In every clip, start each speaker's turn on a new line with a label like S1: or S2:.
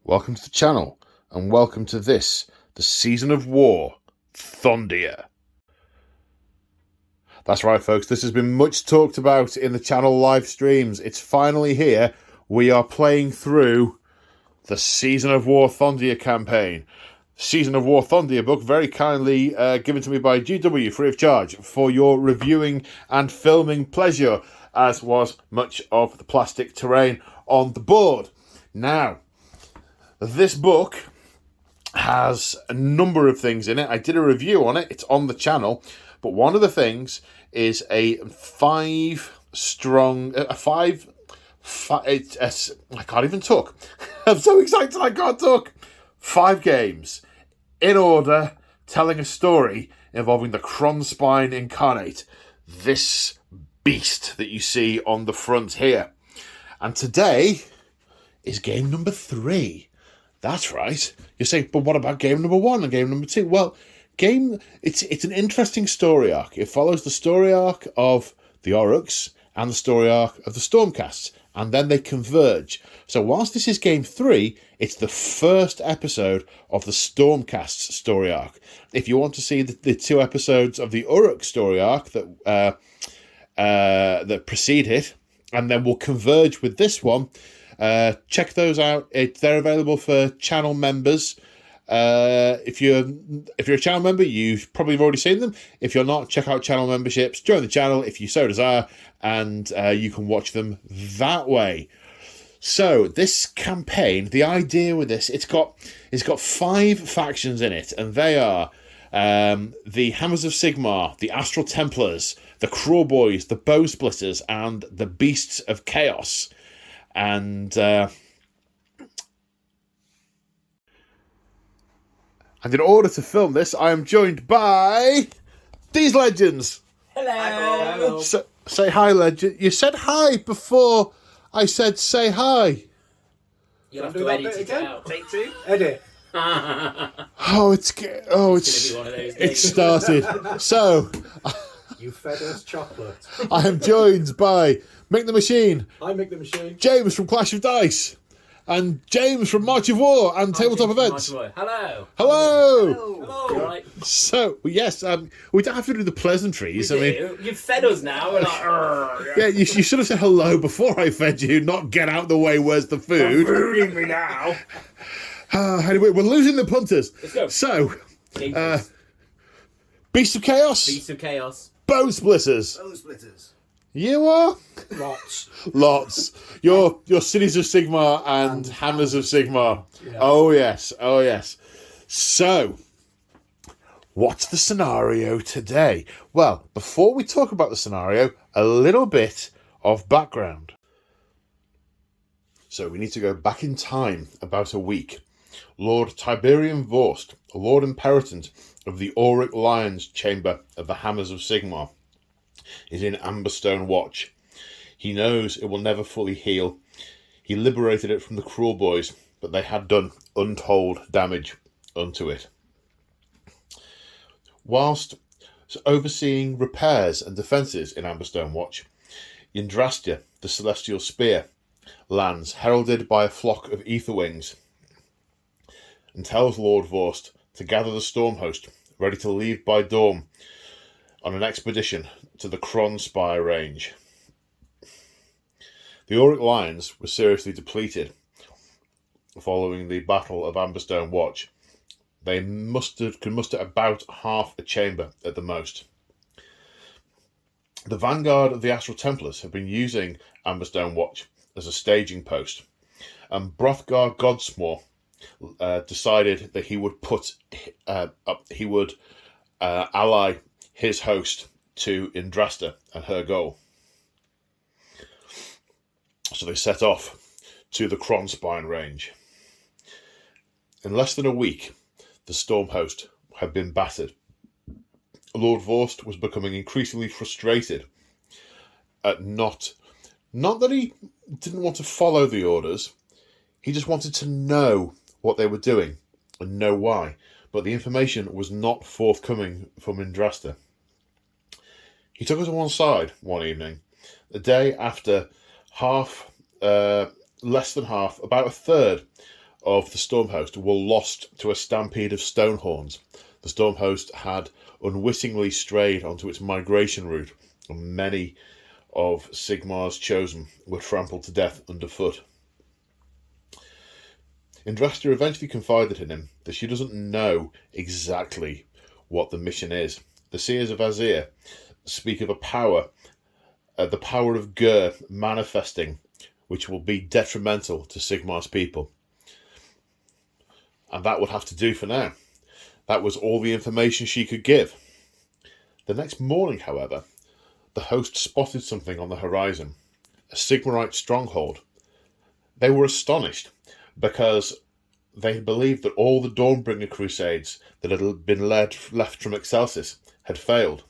S1: Welcome to the channel, and welcome to this, the Season of War, Thondia. That's right, folks, this has been much talked about in the channel live streams. It's finally here. We are playing through the Season of War Thondia campaign. Season of War Thondia book, very kindly given to me by GW, free of charge, for your reviewing and filming pleasure, as was much of the plastic terrain on the board. Now, this book has a number of things in it. I did a review on it. It's on the channel. But one of the things is I can't even talk. I'm so excited I can't talk. 5 games in order, telling a story involving the Krondspine incarnate. This beast that you see on the front here. And today is game number 3. That's right. You're saying, but what about game number 1 and game number 2? Well, it's an interesting story arc. It follows the story arc of the Oryx and the story arc of the Stormcasts, and then they converge. So whilst this is game 3, it's the first episode of the Stormcasts story arc. If you want to see the 2 episodes of the Uruk story arc that precede it, and then will converge with this one, check those out. They're available for channel members. If you're a channel member, you've probably already seen them. If you're not, check out channel memberships. Join the channel if you so desire, and you can watch them that way. So this campaign, the idea with this, it's got 5 factions in it, and they are the Hammers of Sigmar, the Astral Templars, the Crawboys, the Bonesplittas, and the Beasts of Chaos. And in order to film this, I am joined by these legends.
S2: Hello.
S1: So, say hi, legend. You said hi before I said say hi.
S2: You'll have to edit it out. Take 2.
S3: Edit.
S1: It's
S2: Gonna be one of those
S1: it
S2: days.
S1: started. So
S3: You fed us chocolate.
S1: I am joined by Mick the Machine,
S3: I make the machine.
S1: James from Clash of Dice, and James from March of War and Tabletop Events.
S2: Hello.
S1: Hello.
S2: You alright?
S1: So yes, we don't have to do the pleasantries.
S2: You've fed us now. We're like, "Arr."
S1: Yeah, you should have said hello before I fed you, not get out the way, where's the food?
S3: Ruining me now.
S1: Anyway, we're losing the punters.
S2: Let's go.
S1: So,
S2: Jesus.
S1: Beasts of Chaos,
S2: Beasts of Chaos.
S1: Bonesplittas.
S3: Bonesplittas.
S1: You are?
S3: Lots.
S1: Lots. Your Cities of Sigmar and Hammers of Sigmar.
S3: Yeah.
S1: Oh, yes. Oh, yes. So, what's the scenario today? Well, before we talk about the scenario, a little bit of background. So we need to go back in time about a week. Lord Tyberian Vorst, Lord Imperatant of the Auric Lions Chamber of the Hammers of Sigmar, is in Amberstone Watch. He knows it will never fully heal. He liberated it from the Cruel Boys, but they had done untold damage unto it. Whilst overseeing repairs and defences in Amberstone Watch, Yndrasta, the Celestial Spear, lands heralded by a flock of Aetherwings, and tells Lord Vorst to gather the Stormhost, ready to leave by dawn on an expedition to the Krondspine range. The Auric Lions were seriously depleted following the Battle of Amberstone Watch. They could muster about half a chamber at the most. The Vanguard of the Astral Templars have been using Amberstone Watch as a staging post, and Brothgar Godsmoors decided that he would ally his host to Yndrasta and her goal. So they set off to the Krondspine range. In less than a week, the Stormhost had been battered. Lord Vorst was becoming increasingly frustrated at not that he didn't want to follow the orders, he just wanted to know what they were doing and know why, but the information was not forthcoming from Yndrasta. He took her to one side one evening, the day after less than half, about a third of the Stormhost were lost to a stampede of Stonehorns. The Stormhost had unwittingly strayed onto its migration route, and many of Sigmar's chosen were trampled to death underfoot. Yndrasta eventually confided in him that she doesn't know exactly what the mission is. The Seers of Azir speak of a power, the power of Ghur manifesting, which will be detrimental to Sigmar's people. And that would have to do for now. That was all the information she could give. The next morning, however, the host spotted something on the horizon, a Sigmarite stronghold. They were astonished because they believed that all the Dawnbringer crusades that had been left from Excelsis had failed.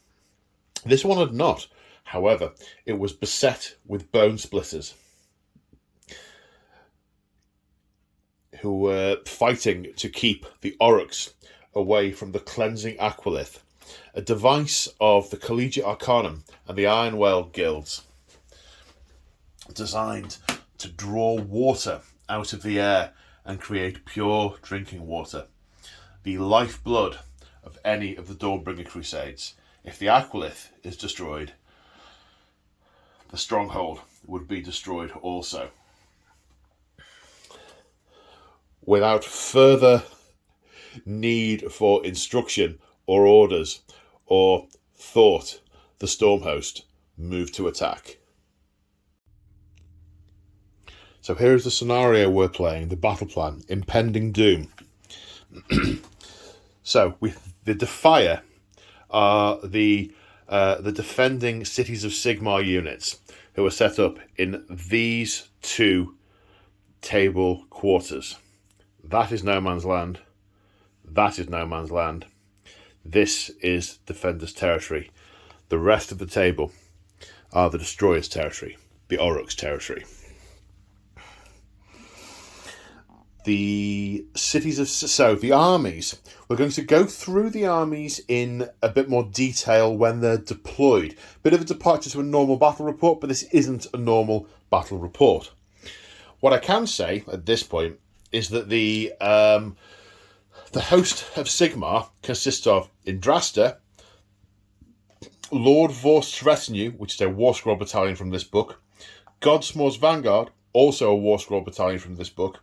S1: This one had not. However, it was beset with Bonesplittas, who were fighting to keep the Oryx away from the cleansing Aquilith, a device of the Collegiate Arcanum and the Iron Whale guilds, designed to draw water out of the air and create pure drinking water, the lifeblood of any of the Dawnbringer crusades. If the Aquilith is destroyed, the stronghold would be destroyed also. Without further need for instruction or orders or thought, the Stormhost moved to attack. So here's the scenario we're playing, the battle plan, Impending Doom. So the Defier are the defending Cities of Sigmar units who are set up in these two table quarters. That is no man's land. That is no man's land. This is Defender's territory. The rest of the table are the Destroyer's territory, the Oryx territory. The armies, we're going to go through the armies in a bit more detail when they're deployed. Bit of a departure to a normal battle report, but this isn't a normal battle report. What I can say at this point is that the host of Sigmar consists of Yndrasta, Lord Vorst's retinue, which is a War Scroll battalion from this book, Godsmoors Vanguard, also a War Scroll battalion from this book,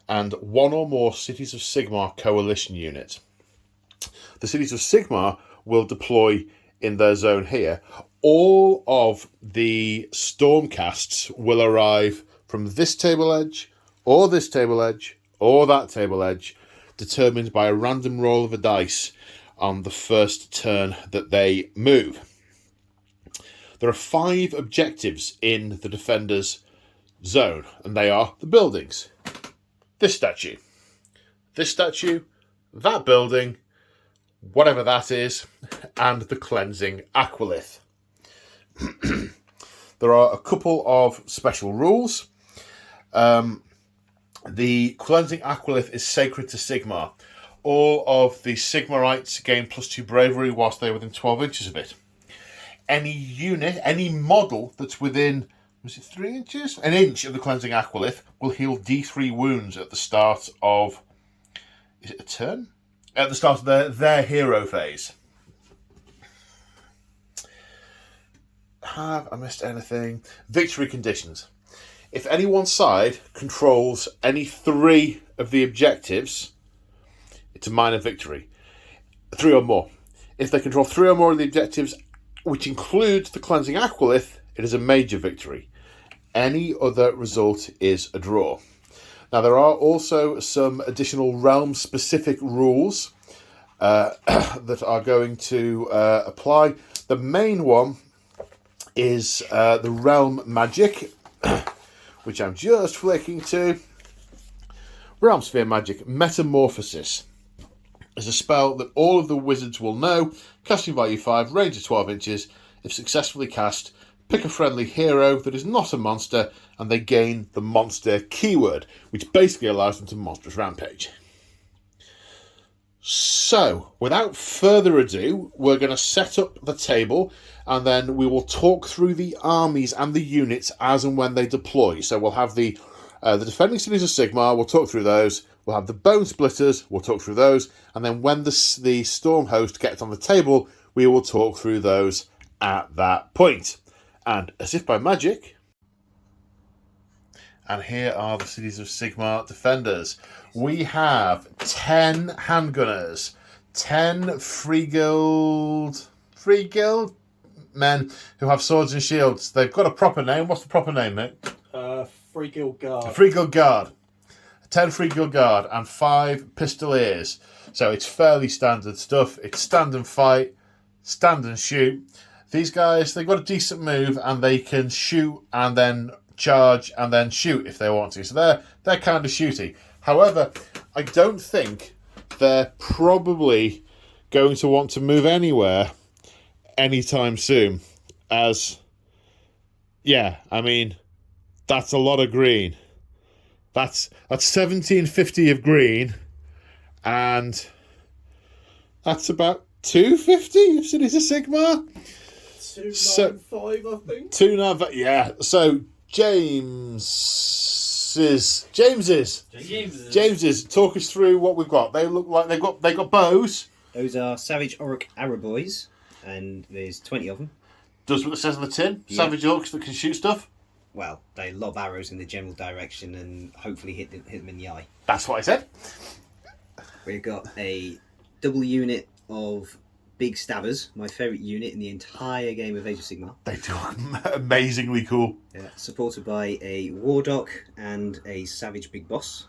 S1: and one or more Cities of Sigmar coalition units. The Cities of Sigmar will deploy in their zone here. All of the Stormcasts will arrive from this table edge, or this table edge, or that table edge, determined by a random roll of a dice on the first turn that they move. There are 5 objectives in the Defender's zone, and they are the buildings. This statue, that building, whatever that is, and the cleansing Aquilith. There are a couple of special rules. The cleansing Aquilith is sacred to Sigmar. All of the Sigmarites gain +2 bravery whilst they're within 12 inches of it. Any unit, any model that's within, was it 3 inches? An inch of the cleansing Aquilith will heal D3 wounds at the start of, is it a turn? At the start of their hero phase. Have I missed anything? Victory conditions. If any one side controls any 3 of the objectives, it's a minor victory. 3 or more. If they control 3 or more of the objectives, which includes the cleansing Aquilith, it is a major victory. Any other result is a draw. Now, there are also some additional realm-specific rules that are going to apply. The main one is the realm magic, which I'm just flicking to. Realm Sphere Magic Metamorphosis is a spell that all of the wizards will know. Casting value 5, range of 12 inches. If successfully cast, pick a friendly hero that is not a monster, and they gain the monster keyword, which basically allows them to monstrous rampage. So, without further ado, we're going to set up the table, and then we will talk through the armies and the units as and when they deploy. So we'll have the The defending cities of Sigmar, we'll talk through those. We'll have the Bonesplittas, we'll talk through those. And then when the storm host gets on the table, we will talk through those at that point. And as if by magic... And here are the cities of Sigmar defenders. We have 10 handgunners, 10 free guild men who have swords and shields. They've got a proper name. What's the proper name, Nick?
S3: Free Guild Guard.
S1: Free Guild Guard. 10 Free Guild Guard and 5 Pistoliers. So it's fairly standard stuff. It's stand and fight, stand and shoot. These guys, they've got a decent move and they can shoot and then charge and then shoot if they want to. So they're kind of shooty. However, I don't think they're probably going to want to move anywhere anytime soon. As, yeah, I mean, that's a lot of green. That's 1750 of green, and that's about 250 of Cities of Sigmar.
S3: 295, I think.
S1: 295, yeah. So James's. Talk us through what we've got. They look like they got bows.
S4: Those are Savage Orc Arrow Boys, and there's 20 of them.
S1: Does what it says on the tin.
S4: Yeah.
S1: Savage orcs that can shoot stuff.
S4: Well, they lob arrows in the general direction and hopefully hit them in the eye.
S1: That's what I said.
S4: We've got a double unit of Big Stabbers, my favourite unit in the entire game of Age of Sigmar.
S1: They do look amazingly cool.
S4: Yeah, supported by a Wardock and a Savage Big Boss.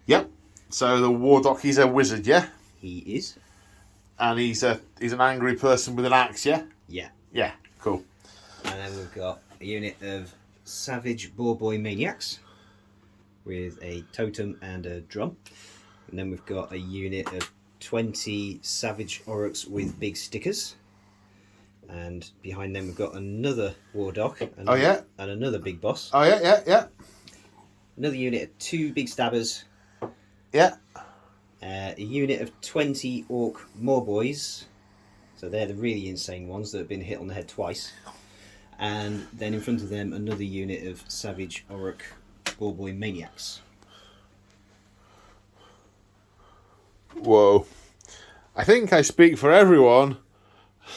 S1: Yep. So the Wardock, he's a wizard, yeah?
S4: He is.
S1: And he's an angry person with an axe, yeah?
S4: Yeah.
S1: Yeah, cool.
S4: And then we've got a unit of Savage Boarboy Maniacs with a totem and a drum. And then we've got a unit of 20 Savage Orcs with big stickers. And behind them we've got another Wardock and another Big Boss.
S1: Oh, yeah.
S4: Another unit of 2 Big Stabbers.
S1: Yeah.
S4: A unit of 20 Orc Moorboys. So they're the really insane ones that have been hit on the head twice. And then in front of them, another unit of Savage Orc Boarboy Maniacs.
S1: Whoa. I think I speak for everyone.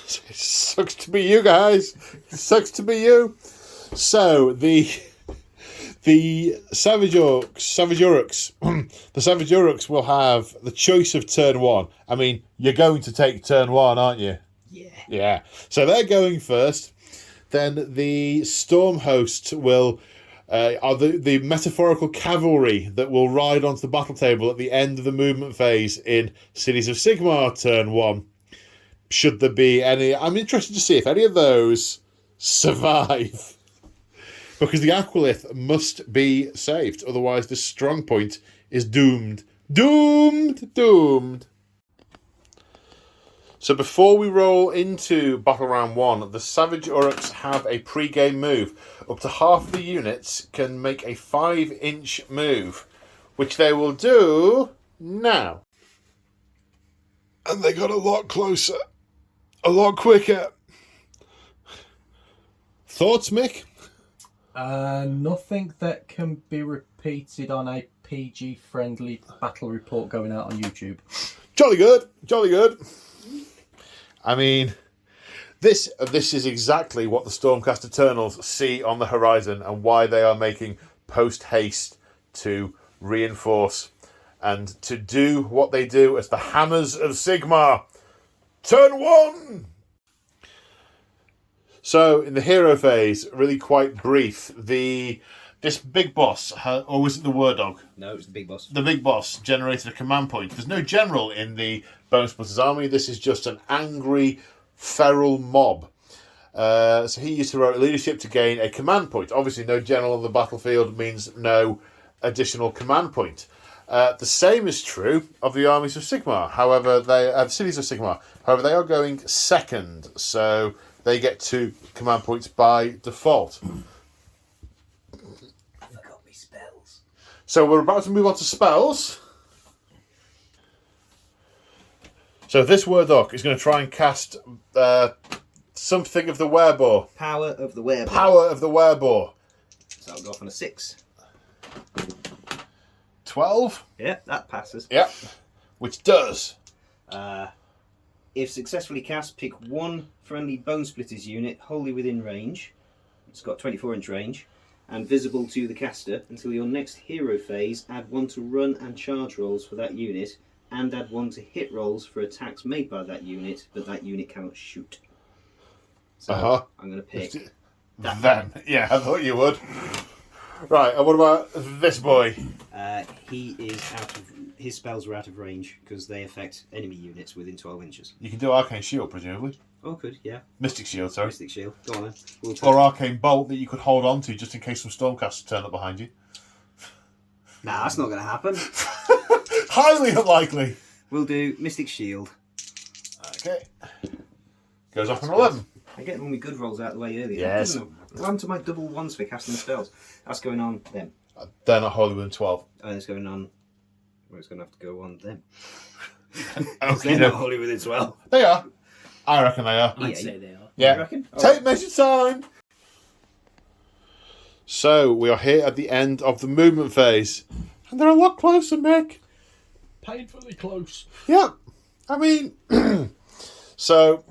S1: It sucks to be you guys. It sucks to be you. So, the Savage Orcs, the Savage Orcs will have the choice of turn 1. I mean, you're going to take turn 1, aren't you?
S4: Yeah.
S1: Yeah. So they're going first. Then the stormhosts will are the metaphorical cavalry that will ride onto the battle table at the end of the movement phase in Cities of Sigmar turn 1. Should there be any... I'm interested to see if any of those survive. Because the Aquilith must be saved. Otherwise the strongpoint is doomed. Doomed! So before we roll into Battle Round 1, the Savage Orcs have a pre-game move. Up to half of the units can make a 5-inch move, which they will do now. And they got a lot closer. A lot quicker. Thoughts, Mick?
S5: Nothing that can be repeated on a PG-friendly battle report going out on YouTube.
S1: Jolly good. I mean, this is exactly what the Stormcast Eternals see on the horizon and why they are making post-haste to reinforce and to do what they do as the Hammers of Sigmar. Turn 1! So, in the hero phase, really quite brief, this big boss, or was it the Wardog?
S4: No, it's the Big Boss.
S1: The big boss generated a command point. There's no general in the Bonesplittas army. This is just an angry, feral mob. So he used heroic leadership to gain a command point. Obviously, no general on the battlefield means no additional command point. The same is true of the armies of Sigmar. However, the cities of Sigmar. However, they are going second, so they get 2 command points by default. So we're about to move on to spells. So this Wardock is going to try and cast something of the Werebore.
S4: Power of the Werebore.
S1: Power of the Werebore.
S4: So I'll go off on a 6.
S1: 12.
S4: Yeah, that passes.
S1: Yep. Which does.
S4: If successfully cast, pick one friendly Bonesplittas unit wholly within range. It's got 24-inch range. And visible to the caster until your next hero phase. Add 1 to run and charge rolls for that unit. And add 1 to hit rolls for attacks made by that unit, but that unit cannot shoot. So I'm going to pick that.
S1: Then. Yeah, I thought you would. Right, and what about this boy?
S4: He is his spells are out of range because they affect enemy units within 12 inches.
S1: You can do Arcane Shield, presumably.
S4: Oh, good, yeah.
S1: Mystic Shield, sorry.
S4: Mystic Shield. Go on then.
S1: Or Arcane Bolt that you could hold on to just in case some Stormcasters turn up behind you.
S4: Nah, that's not going to happen.
S1: Highly unlikely.
S4: We'll do Mystic Shield.
S1: Okay. Goes off an 11.
S4: I get all my good rolls out of the way earlier.
S1: Yes.
S4: What happened to my double ones for casting spells? That's going on them.
S1: They're not wholly within 12.
S4: And it's going on... Well, it's going to have to go on them.
S1: Okay,
S4: They're not wholly within 12.
S1: They are. I reckon they are.
S2: I'd say they are.
S1: Yeah.
S4: You reckon?
S1: Take measure time. So we are here at the end of the movement phase, and they're a lot closer, Mick.
S5: Painfully close.
S1: Yeah. I mean, so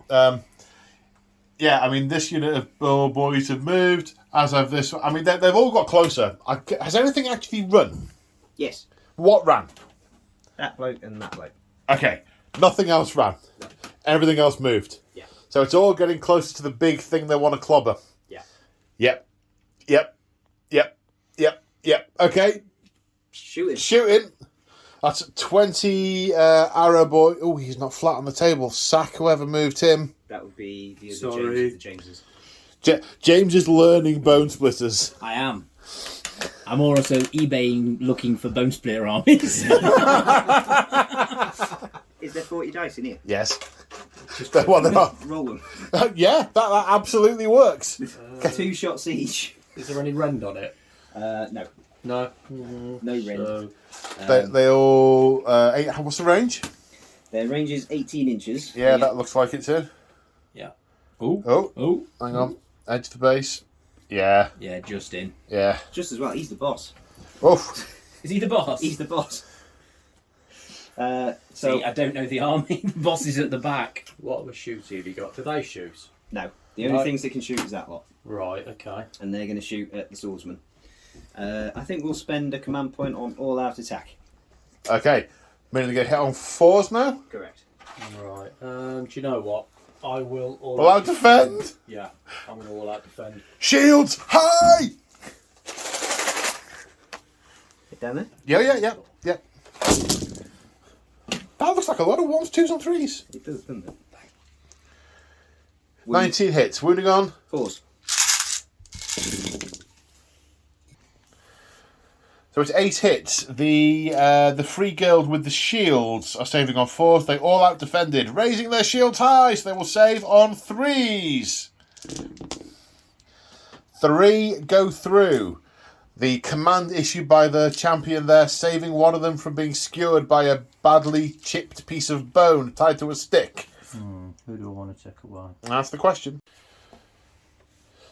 S1: yeah. I mean, this unit of boys have moved. As have this. I mean, they've all got closer. Has anything actually run?
S4: Yes.
S1: What ran?
S4: That bloke and that bloke.
S1: Okay. Nothing else ran.
S4: No.
S1: Everything else moved.
S4: Yeah.
S1: So it's all getting closer to the big thing they want to clobber.
S4: Yeah.
S1: Yep. Okay. Shooting. That's 20 arrow boy. Oh, he's not flat on the table. Sack whoever moved him.
S4: That would be the other
S3: Sorry.
S4: Jameses.
S1: James is learning Bonesplittas.
S2: I am. I'm also eBaying looking for bone splitter armies.
S4: Is there 40 dice in here?
S1: Yes. They're not.
S4: Roll them.
S1: Yeah, that absolutely works.
S4: 2 shots each.
S5: Is there any rend on it?
S4: No.
S5: No.
S4: No rend.
S5: So,
S1: They all. What's the range?
S4: Their range is 18 inches.
S1: Yeah, that looks like it too.
S2: Yeah.
S1: Oh, hang on. Edge to base. Yeah.
S2: Yeah, just in.
S1: Yeah.
S4: Just as well, he's the boss.
S1: Oh.
S2: Is he the boss?
S4: He's the boss.
S2: See, I don't know the army. The boss is at the back.
S5: what other shoots have you got? Do they shoot?
S4: No. The only
S5: No.
S4: things that can shoot is that lot.
S5: Right, okay.
S4: And they're going to shoot at the swordsman. I think we'll spend a command point on all-out attack.
S1: Okay. Meaning they get hit on 4s now?
S4: Correct.
S5: Right. Do you know what? I will all
S1: All out defend!
S5: Yeah, I'm going to all out defend.
S1: Shields high!
S4: Hit down there.
S1: Yeah. That looks like a lot of 1s, 2s, and 3s.
S4: It does, doesn't it?
S1: 19 hits. Wounding on.
S4: 4s.
S1: So it's 8 hits. The free guild with the shields are saving on 4s. They all out defended, raising their shields high, so they will save on 3s. 3 go through. The command issued by the champion there, saving one of them from being skewered by a badly chipped piece of bone tied to a stick.
S5: Who do I want to take away?
S1: That's the question.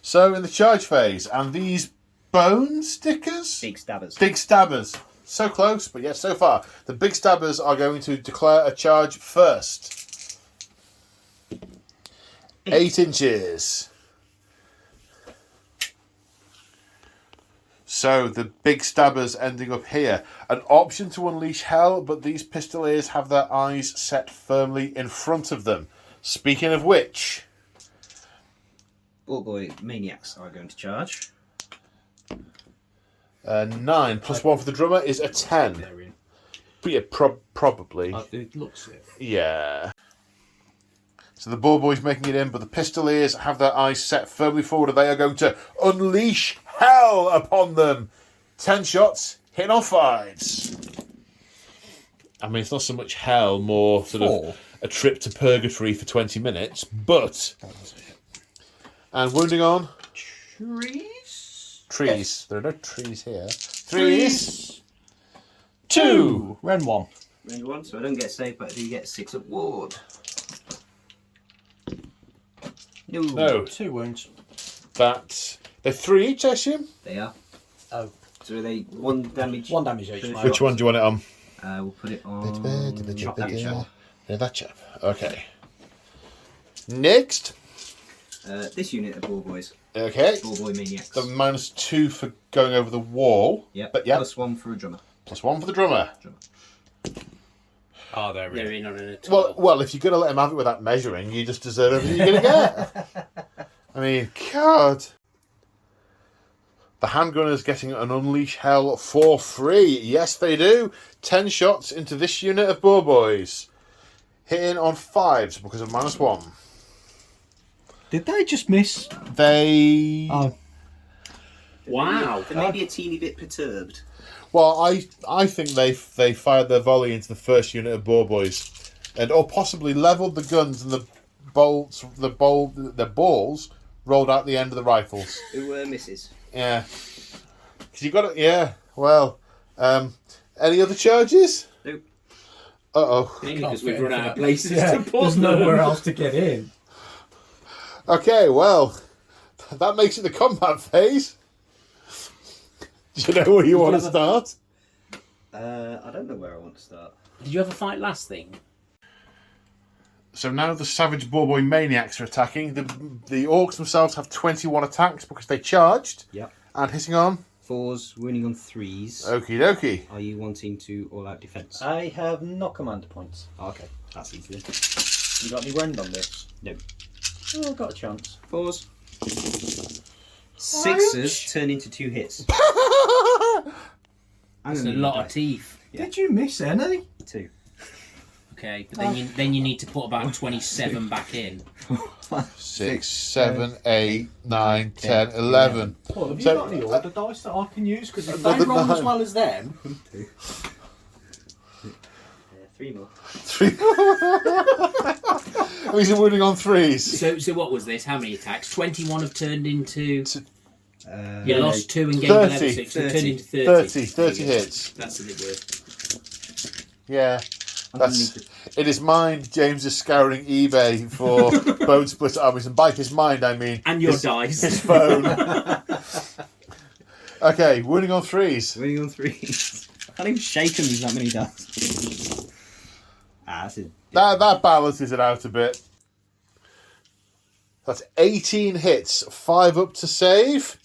S1: So in the charge phase, and these bone stickers?
S4: Big stabbers.
S1: Big stabbers. So close, but yes, so far. The big stabbers are going to declare a charge first. 8 inches. So the big stabbers ending up here. An option to unleash hell, but these pistoliers have their eyes set firmly in front of them. Speaking of which...
S4: Ball boy maniacs are going to charge.
S1: 9 plus 1 for the drummer is a 10.
S5: They're in.
S1: But yeah, probably.
S5: It looks it.
S1: Yeah. So the ball boy's making it in, but the pistoliers have their eyes set firmly forward and they are going to unleash hell upon them. 10 shots, hitting on 5s. I mean, it's not so much hell, more sort of a trip to purgatory for 20 minutes, but... And wounding on?
S5: Trees?
S1: Trees. There are no trees here. 3s. 2.
S5: Ren 1.
S4: Range 1, so I don't get saved, but I do get 6 up ward.
S1: No.
S5: 2 wounds.
S1: They're 3 each, I assume?
S4: They are.
S5: Oh.
S4: So are they 1 damage?
S3: 1 damage each, mate.
S1: Which one do you want it on?
S4: We'll put it on. Chop that chap.
S1: Yeah, that chap. Okay. Next.
S4: This unit of ball boys.
S1: Okay.
S4: Ball boy maniacs.
S1: The -2 for going over the wall.
S4: Yeah.
S1: But yeah.
S4: +1 for a drummer.
S1: +1 for the drummer.
S3: Oh, they're
S2: They're
S3: really.
S2: in on an attack.
S1: Well, if you're going to let him have it without measuring, you just deserve everything you're going to get. I mean, God. The handgunners getting an Unleash Hell for free. Yes, they do. 10 shots into this unit of ball boys. Hitting on 5s because of -1.
S5: Did they just miss?
S1: They...
S5: Oh,
S2: Wow.
S4: They may be a teeny bit perturbed.
S1: Well, I think they fired their volley into the first unit of ball boys, or possibly levelled the guns and the balls rolled out the end of the rifles.
S4: Who were misses?
S1: Yeah, because you got it. Yeah. Well, any other charges?
S4: Nope.
S1: Oh.
S2: Mainly because we've run out of places
S5: yeah,
S2: to put
S5: there's
S2: them.
S5: nowhere else to get in.
S1: Okay. Well, that makes it the combat phase. Do you know where you want to start?
S4: I don't know where I want to start.
S2: Did you ever fight last thing?
S1: So now the Savage Boarboy Maniacs are attacking. The Orcs themselves have 21 attacks because they charged.
S4: Yep.
S1: And hitting on
S4: 4s, wounding on 3s.
S1: Okie dokie.
S4: Are you wanting to all-out defence?
S5: I have no command points.
S4: Okay, that's easy then.
S5: You got any rend on this?
S4: No.
S5: Oh, I've got a chance.
S4: 4s. 6s turn into 2 hits.
S2: That's a lot of teeth.
S4: Yeah.
S5: Did you miss any?
S4: 2.
S2: Okay, but then you need to put about 27 back in.
S1: 6, 7, 8, 9, 10, 11.
S3: Well, have you
S1: So-
S3: got any order dice that I can use? Because if
S1: the
S3: they roll
S1: nine.
S3: as well as them,
S4: 3 more.
S1: 3. He's wounding on 3s.
S2: So what was this? How many attacks? 21 have turned into...
S4: Uh,
S2: You lost 2 and gained
S1: 30.
S2: level 6, so it turned into 30.
S1: 30 hits.
S2: That's a bit weird.
S1: Yeah. In his mind, James is scouring eBay for Bonesplittas armies, and by his mind, I mean...
S2: And your
S1: his,
S2: dice.
S1: His phone. Okay, wounding on 3s.
S4: Wounding on 3s. I can't even shake them, there's that many dice. That's it.
S1: That balances it out a bit. That's 18 hits, 5 up to save.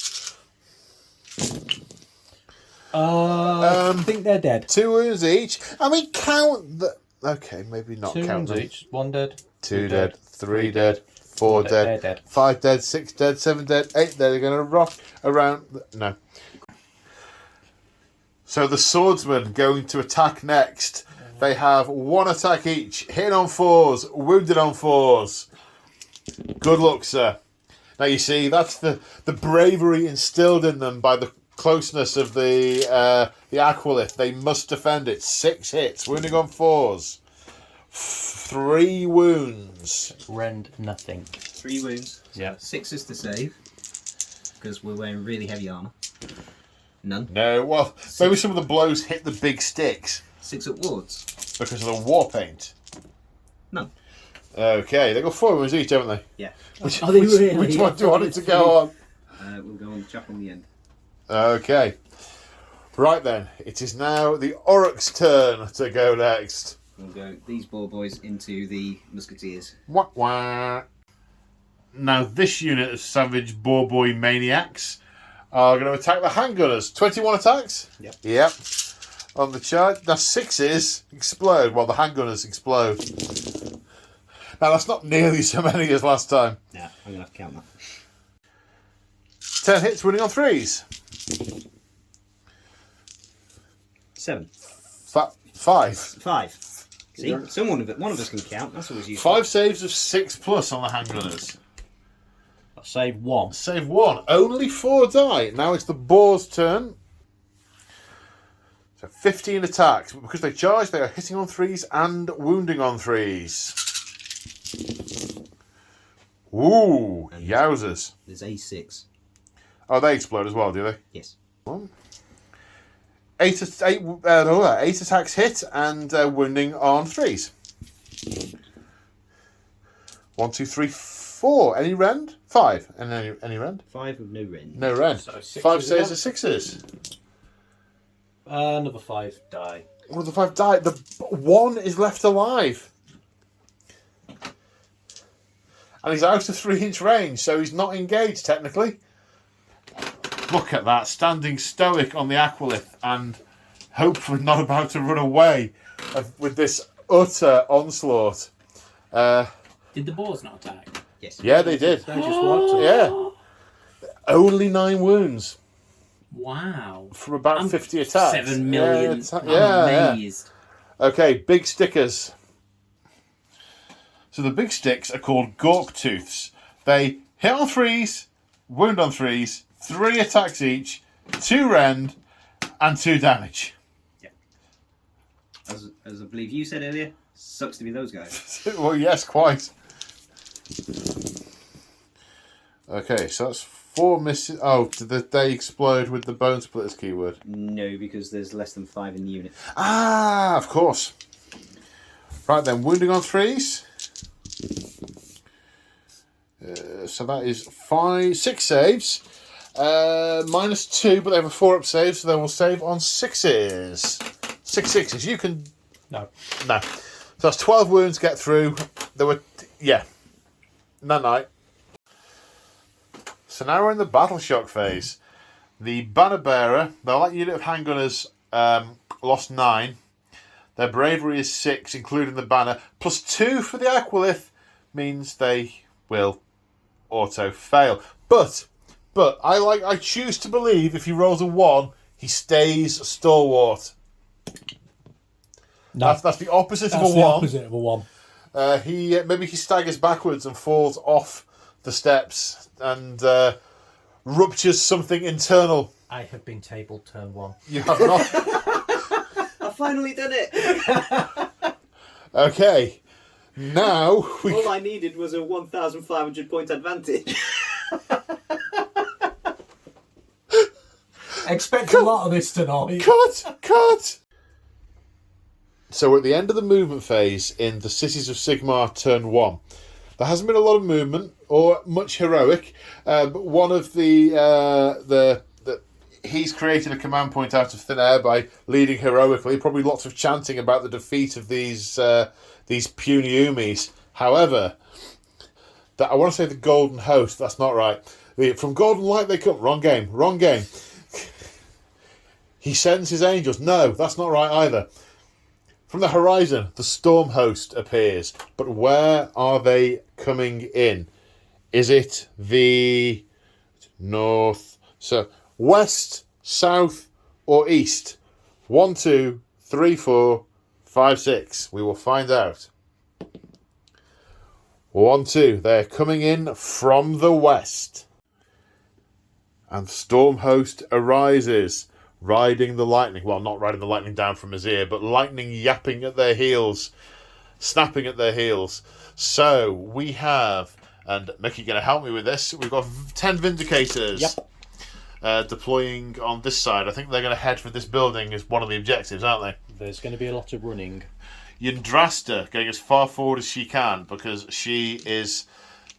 S5: I think they're dead.
S1: 2 wounds each. I mean, count the... Okay, maybe not
S5: 2
S1: count
S5: wounds
S1: them.
S5: each. 1 dead.
S1: 2 dead, 3 dead, 4
S5: They're
S1: dead,
S5: dead.
S1: 5 dead, 6 dead, 7 dead, 8 dead. They're going to rock around... No. So the swordsmen going to attack next. They have 1 attack each. Hitting on 4s, wounded on 4s. Good luck, sir. Now you see, that's the bravery instilled in them by the closeness of the Aquilith. They must defend it. 6 hits, wounding on 4s. 3 wounds.
S5: Rend nothing.
S4: 3 wounds.
S5: Yeah.
S4: 6s to save. Because we're wearing really heavy armour. None.
S1: No, well, maybe some of the blows hit the big sticks
S4: 6 at wards.
S1: because of the war paint.
S4: None.
S1: Okay, they got 4 wounds each, haven't they?
S4: Yeah.
S1: Which,
S2: Are they really?
S1: which one do you want it to go on?
S4: We'll go on the chap on the end.
S1: Okay. Right then, it is now the Orc's turn to go next.
S4: We'll go these ball boys into the musketeers.
S1: Wah, wah. Now, this unit of Savage Boarboy Maniacs are going to attack the handgunners. 21 attacks?
S4: Yep.
S1: Yep. On the charge. Now, 6s explode while the handgunners explode. Now, that's not nearly so many as last time.
S4: Yeah, I'm going to have to count that.
S1: 10 hits, winning on 3s.
S4: 7.
S1: 5.
S4: 5. See, one of us can count. That's always useful.
S1: 5 saves of 6+ on the handgunners.
S5: I saved 1.
S1: Save 1. Only 4 die. Now it's the boar's turn. So 15 attacks. But because they charge, they are hitting on 3s and wounding on 3s. Ooh, yowzers.
S4: There's A6.
S1: Oh, they explode as well, do they?
S4: Yes.
S1: 8 attacks hit and wounding on 3s. 1, 2, 3, 4. Any rend? 5. And any rend?
S4: 5 with no rend.
S1: No rend.
S3: So 6s
S1: 5
S3: as
S1: saves
S3: well?
S1: of 6s.
S5: Another 5 die.
S1: One of the 5 died. The one is left alive. And he's out of 3-inch range, so he's not engaged technically. Look at that, standing stoic on the Aquilith and hopefully not about to run away with this utter onslaught.
S2: Did the boars not attack?
S4: Yes.
S1: Yeah, they did.
S5: They just wiped it.
S1: Yeah. Only 9 wounds
S2: Wow.
S1: from about
S2: I'm
S1: 50 attacks.
S2: 7 million. I'm
S1: Yeah.
S2: amazed.
S1: Okay, big stickers. So the big sticks are called Gork Tooths. They hit on 3s, wound on 3s, 3 attacks each, 2 rend, and 2 damage.
S4: As I believe you said earlier, sucks to be those guys.
S1: Well, yes, quite. Okay, so that's 4 missing. Oh, did they explode with the Bonesplittas keyword?
S4: No, because there's less than 5 in the unit.
S1: Ah, of course. Right then, wounding on 3s. So that is 6 saves. -2, but they have a 4-up save, so they will save on 6s. 6 6s. You can.
S5: No.
S1: So that's 12 wounds get through. There were. Yeah. Night. So now we're in the battle shock phase. The banner bearer, the light unit of handgunners, lost 9. Their bravery is 6, including the banner. Plus 2 for the Aquilith means they will auto fail. But I choose to believe if he rolls a 1, he stays stalwart.
S5: No.
S1: That's the opposite
S5: That's
S1: of a
S5: the
S1: 1.
S5: opposite of a 1.
S1: Maybe he staggers backwards and falls off the steps and ruptures something internal.
S5: I have been tabled turn 1.
S1: You have not.
S4: I've finally done it!
S1: Okay. Now
S4: All I needed was a 1,500 point advantage.
S5: Expect a lot of this tonight.
S1: Cut! So we're at the end of the movement phase in the Cities of Sigmar turn 1. There hasn't been a lot of movement or much heroic, but one of he's created a command point out of thin air by leading heroically. Probably lots of chanting about the defeat of these puny Umis. However, I want to say the Golden Host. That's not right. From Golden Light they come. Wrong game. He sends his angels. No, that's not right either. From the horizon, the storm host appears. But where are they coming in? Is it the north, west, south, or east? 1, 2, 3, 4, 5, 6. We will find out. 1, 2. They're coming in from the west. And storm host arises, riding the lightning. Well, not riding the lightning down from his ear, but lightning yapping at their heels, snapping at their heels. So we have, and Mickey going to help me with this, we've got 10 Vindicators.
S5: Yep.
S1: Deploying on this side. I think they're going to head for this building as one of the objectives, aren't they?
S5: There's going to be a lot of running.
S1: Yndrasta going as far forward as she can because she is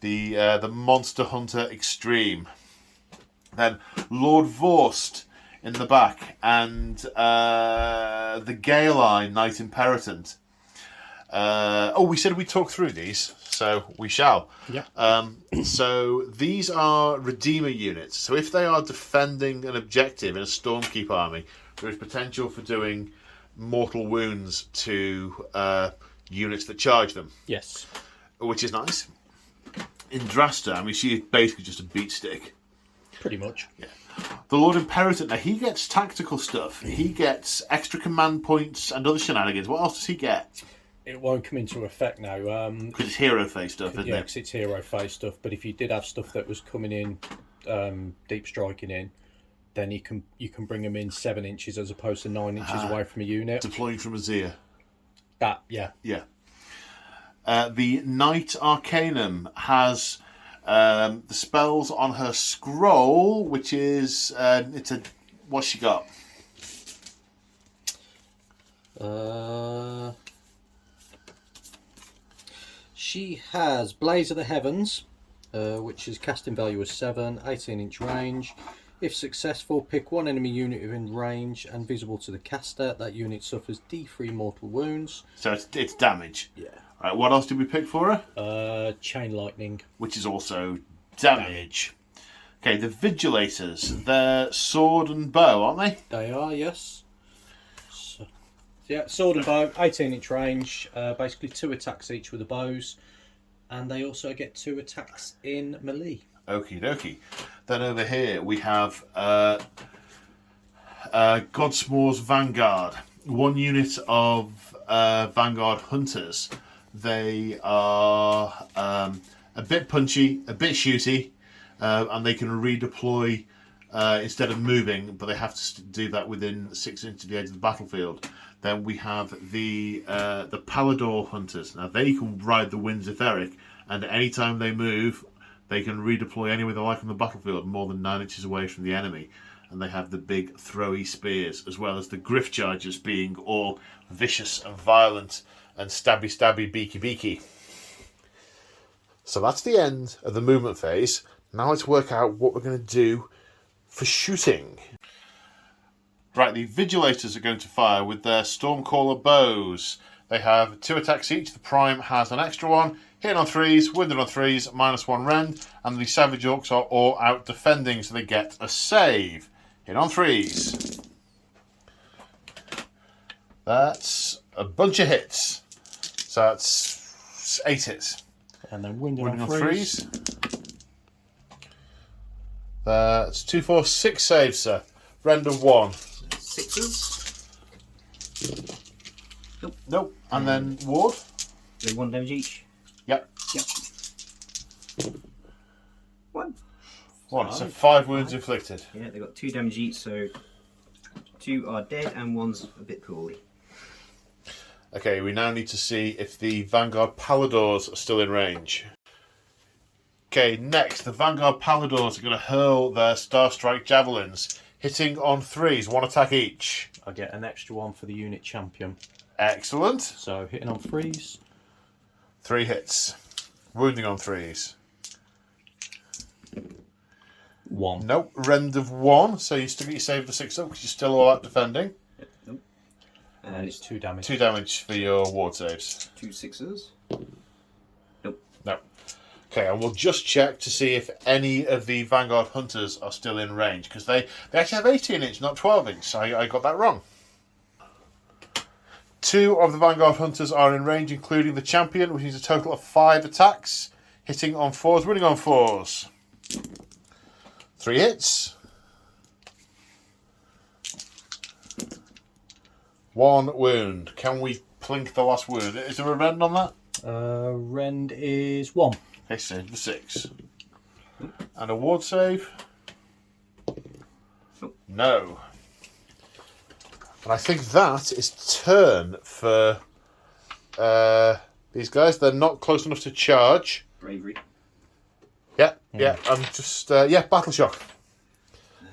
S1: the monster hunter extreme. Then Lord Vorst in the back, and the Gaeline Knight Imperatant. We said we'd talk through these, so we shall.
S5: Yeah.
S1: So these are Redeemer units. So if they are defending an objective in a Stormkeep army, there is potential for doing mortal wounds to units that charge them.
S5: Yes.
S1: Which is nice. Yndrasta, I mean, she is basically just a beat stick.
S5: Pretty much.
S1: Yeah. The Lord Imperatant, now he gets tactical stuff. He gets extra command points and other shenanigans. What else does he get?
S5: It won't come into effect now.
S1: Because it's hero phase stuff, isn't
S5: yeah,
S1: it?
S5: because it's hero phase stuff. But if you did have stuff that was coming in, deep striking in, then you can bring them in 7 inches as opposed to 9 inches away from a unit.
S1: Deploying from Azir.
S5: That, yeah.
S1: Yeah. The Knight Arcanum has the spells on her scroll, which is what's she got?
S5: She has Blaze of the Heavens, which is casting value of 7, 18-inch range. If successful, pick one enemy unit within range and visible to the caster. That unit suffers D3 mortal wounds.
S1: So it's damage.
S5: Yeah.
S1: Right, what else did we pick for her?
S5: Chain lightning.
S1: Which is also damage. Okay, the Vigilators. They're sword and bow, aren't they?
S5: They are, yes. So, yeah, sword and bow, 18-inch range. Basically 2 attacks each with the bows. And they also get 2 attacks in melee.
S1: Okie dokie. Then over here we have Godsmoors Vanguard. 1 unit of Vanguard Hunters. They are a bit punchy, a bit shooty, and they can redeploy instead of moving, but they have to do that within 6 inches of the edge of the battlefield. Then we have the Palador Hunters. Now they can ride the winds etheric, and any time they move, they can redeploy anywhere they like on the battlefield, more than 9 inches away from the enemy. And they have the big throwy spears, as well as the Griff Chargers being all vicious and violent and stabby, beaky. So that's the end of the movement phase. Now let's work out what we're going to do for shooting. Right, the Vigilators are going to fire with their Stormcaller bows. They have 2 attacks each. The Prime has an extra one. Hitting on 3s, wounded on 3s, -1 rend. And the Savage Orcs are all out defending, so they get a save. Hit on 3s. That's a bunch of hits. So that's 8 hits.
S5: And then wounded
S1: Wounded
S5: on
S1: on
S5: 3s.
S1: 3s. That's 2, 4, 6 saves, sir. Rend of 1.
S4: 6s.
S1: Nope. And then Ward.
S4: They 1 damage each.
S1: Yep.
S4: 1.
S1: 1. So 5 wounds inflicted.
S4: Yeah, they got 2 damage each, so 2 are dead and 1's a bit poorly.
S1: Okay, we now need to see if the Vanguard Paladors are still in range. Okay, next, the Vanguard Paladors are going to hurl their Starstrike Javelins, hitting on 3s, 1 attack each.
S5: I get an extra one for the unit champion.
S1: Excellent.
S5: So hitting on 3s.
S1: 3 hits. Wounding on 3s.
S5: 1.
S1: Nope, rend of 1, so you still get your save of the 6 up because you're still all out defending.
S4: Nope.
S5: And it's 2 damage.
S1: 2 damage for your ward saves.
S4: 2 6s. Nope.
S1: No. Okay, and we'll just check to see if any of the Vanguard Hunters are still in range, because they actually have 18-inch, not 12-inch, so I got that wrong. 2 of the Vanguard Hunters are in range, including the champion, which is a total of 5 attacks, hitting on 4s, winning on 4s. 3 hits. 1 wound. Can we plink the last wound? Is there a rend on that?
S5: Rend is 1.
S1: Okay, save the 6. And a ward save? No. And I think that is turn for these guys. They're not close enough to charge.
S4: Bravery.
S1: Yeah, I'm just, Battle Shock.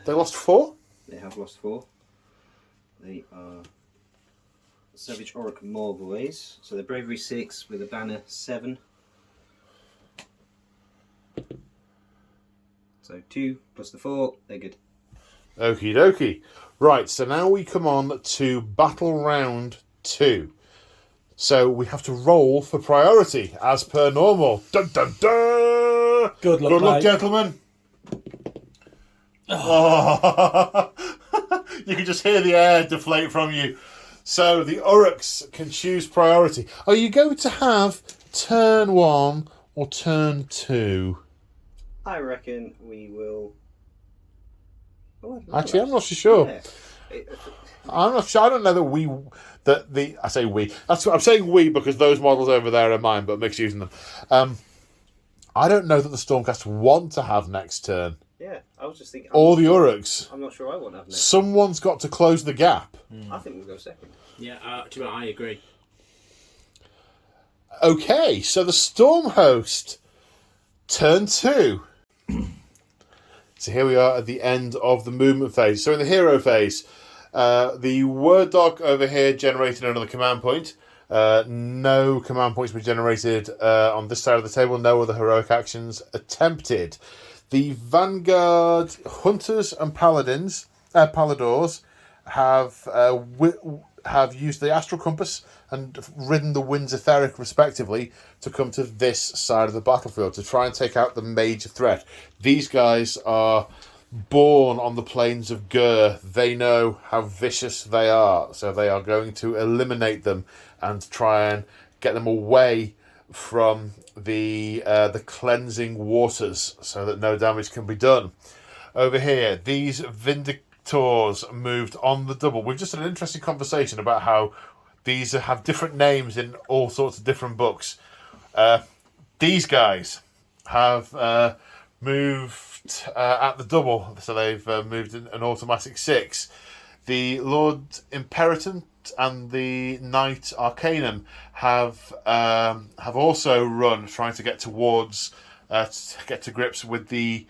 S1: They lost 4?
S4: They have lost 4. They are Savage Orc Morboys. So they're Bravery 6 with a banner 7. So 2 plus the 4, they're good.
S1: Okie dokie. Right, so now we come on to Battle Round 2. So we have to roll for priority, as per normal. Dun dun dun!
S5: Good luck,
S1: Good luck,
S5: mate.
S1: gentlemen. Oh. You can just hear the air deflate from you. So the Uruks can choose priority. Are you going to have turn 1 or turn 2?
S4: I reckon we will.
S1: Actually, I'm not so sure.
S4: Yeah.
S1: I'm not sure. I don't know that I say we. That's what I'm saying. We because those models over there are mine, but Mick's using them. I don't know that the Stormcast want to have next turn.
S4: Yeah, I was just thinking.
S1: Or the Uruks.
S4: I'm not sure I want to have next.
S1: Someone's got to close the gap.
S4: I think we'll go second.
S2: Yeah, I agree.
S1: Okay, so the Stormhost, turn 2. So here we are at the end of the movement phase. So in the hero phase, the Word Doc over here generated another command point. No command points were generated on this side of the table. No other heroic actions attempted. The Vanguard Hunters and Paladors have used the Astral Compass and ridden the Winds Etheric respectively to come to this side of the battlefield to try and take out the major threat. These guys are born on the plains of Ghur. They know how vicious they are, so they are going to eliminate them and try and get them away from the cleansing waters so that no damage can be done. Over here, these Vindictors moved on the double. We've just had an interesting conversation about how these have different names in all sorts of different books. These guys have moved at the double, so they've moved in an automatic 6. The Lord Imperatant and the Knight Arcanum have also run, trying to get towards, get to grips with the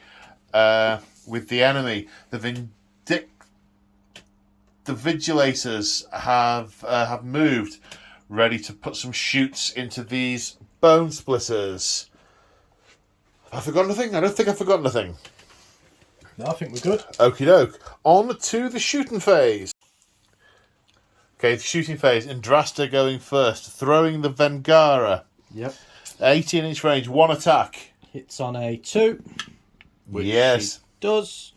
S1: enemy. The Vigilators have moved, ready to put some shoots into these Bonesplittas. Have I forgotten anything? I don't think I've forgotten anything.
S3: No, I think we're good.
S1: Okie doke. On to the shooting phase. Okay, the shooting phase. Yndrasta going first, throwing the Vengara.
S3: Yep.
S1: 18-inch range, 1 attack.
S3: Hits on a 2. Which
S1: Yes.
S3: she does.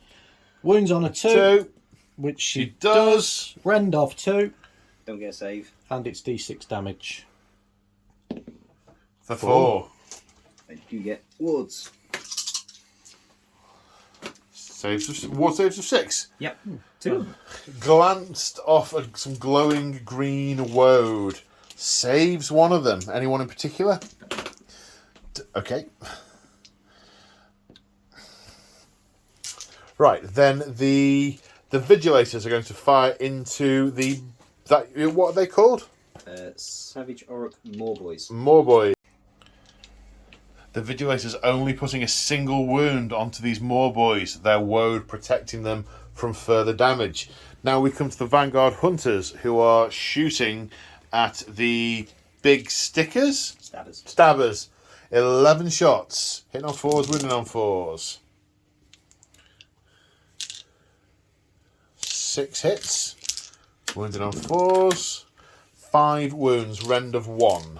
S3: Wounds on a 2.
S1: 2.
S3: Which she
S1: She does.
S3: Rend of 2.
S4: Don't get a save.
S3: And it's D6 damage.
S1: For 4.
S4: And you get wards.
S1: War saves of 6.
S4: Yep. 2.
S1: Glanced off at some glowing green woad. Saves one of them. Anyone in particular? Okay. Right, then the Vigilators are going to fire into what are they called?
S4: Savage Orc Morboys.
S1: Morboys. The Vigilators only putting a single wound onto these Morboys, their woad protecting them from further damage. Now we come to the Vanguard Hunters, who are shooting at the big stickers? Stabbers. 11 shots. Hitting on 4s, wounding on 4s. 6 hits. Wounded on 4s. 5 wounds. Rend of 1.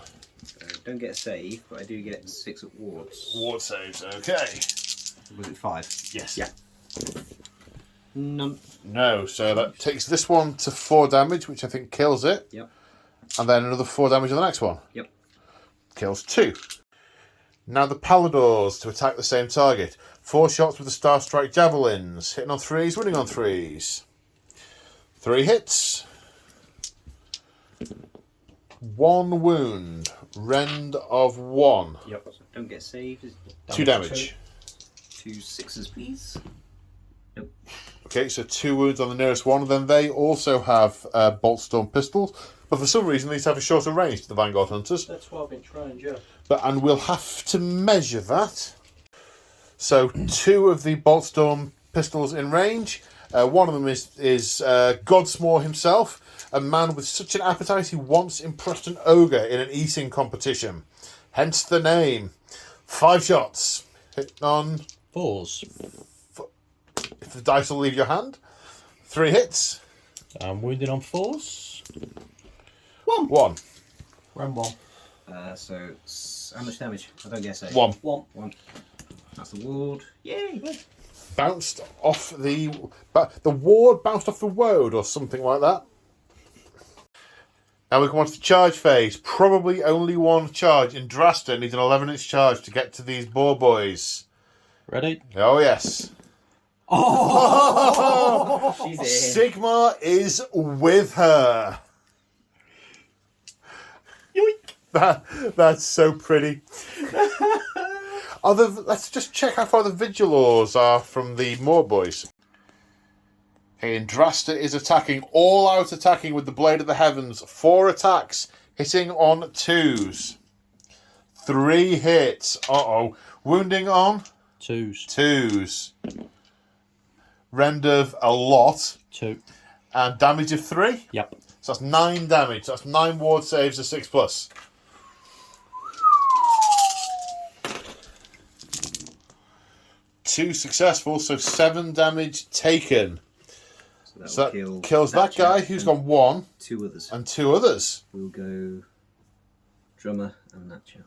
S4: Don't get a save, but I do get 6 at wards.
S1: Ward saves, okay.
S4: Was it 5?
S1: Yes.
S4: Yeah. None.
S1: No, so that takes this one to 4 damage, which I think kills it.
S4: Yep.
S1: And then another 4 damage on the next one.
S4: Yep.
S1: Kills 2. Now the Paladors to attack the same target. 4 shots with the Star Strike Javelins. Hitting on 3s, winning on 3s. 3 hits. 1 wound. Rend of 1.
S4: Yep. So don't get saved.
S1: 2 damage.
S4: 2 6s, please. Nope.
S1: Okay, so 2 wounds on the nearest one. And then they also have Bolt Storm pistols. But for some reason, these have a shorter range to the Vanguard Hunters.
S3: That's 12-inch range, yeah.
S1: And we'll have to measure that. So 2 of the Bolt Storm pistols in range. One of them is Godsmoors himself, a man with such an appetite he once impressed an ogre in an eating competition. Hence the name. 5 shots. Hit on
S3: 4s.
S1: If the dice will leave your hand. 3 hits.
S3: I'm wounded on 4s.
S1: 1.
S3: Round 1.
S4: So how much damage? I don't get a save.
S1: 1.
S4: 1. That's the ward. Yay!
S1: Bounced off the ward bounced off the woad or something like that. Now we come on to the charge phase. Probably only 1 charge. Yndrasta needs an 11-inch charge to get to these boar boys.
S3: Ready?
S1: Oh yes.
S4: She's in.
S1: Sigmar is with her. Yoink. That's so pretty. Let's just check how far the Vigilors are from the Morboys. Okay, Yndrasta is attacking, all out attacking with the Blade of the Heavens. 4 attacks, hitting on 2s. 3 hits. Uh-oh. Wounding on?
S3: 2s.
S1: 2s. Rend of a lot.
S3: 2.
S1: And damage of 3?
S3: Yep.
S1: So that's 9 damage. So that's 9 ward saves of 6+. 2 successful, so 7 damage taken. So that
S4: will
S1: kills that guy, who's gone 1,
S4: 2 others.
S1: and 2 others.
S4: We'll go drummer and that chap.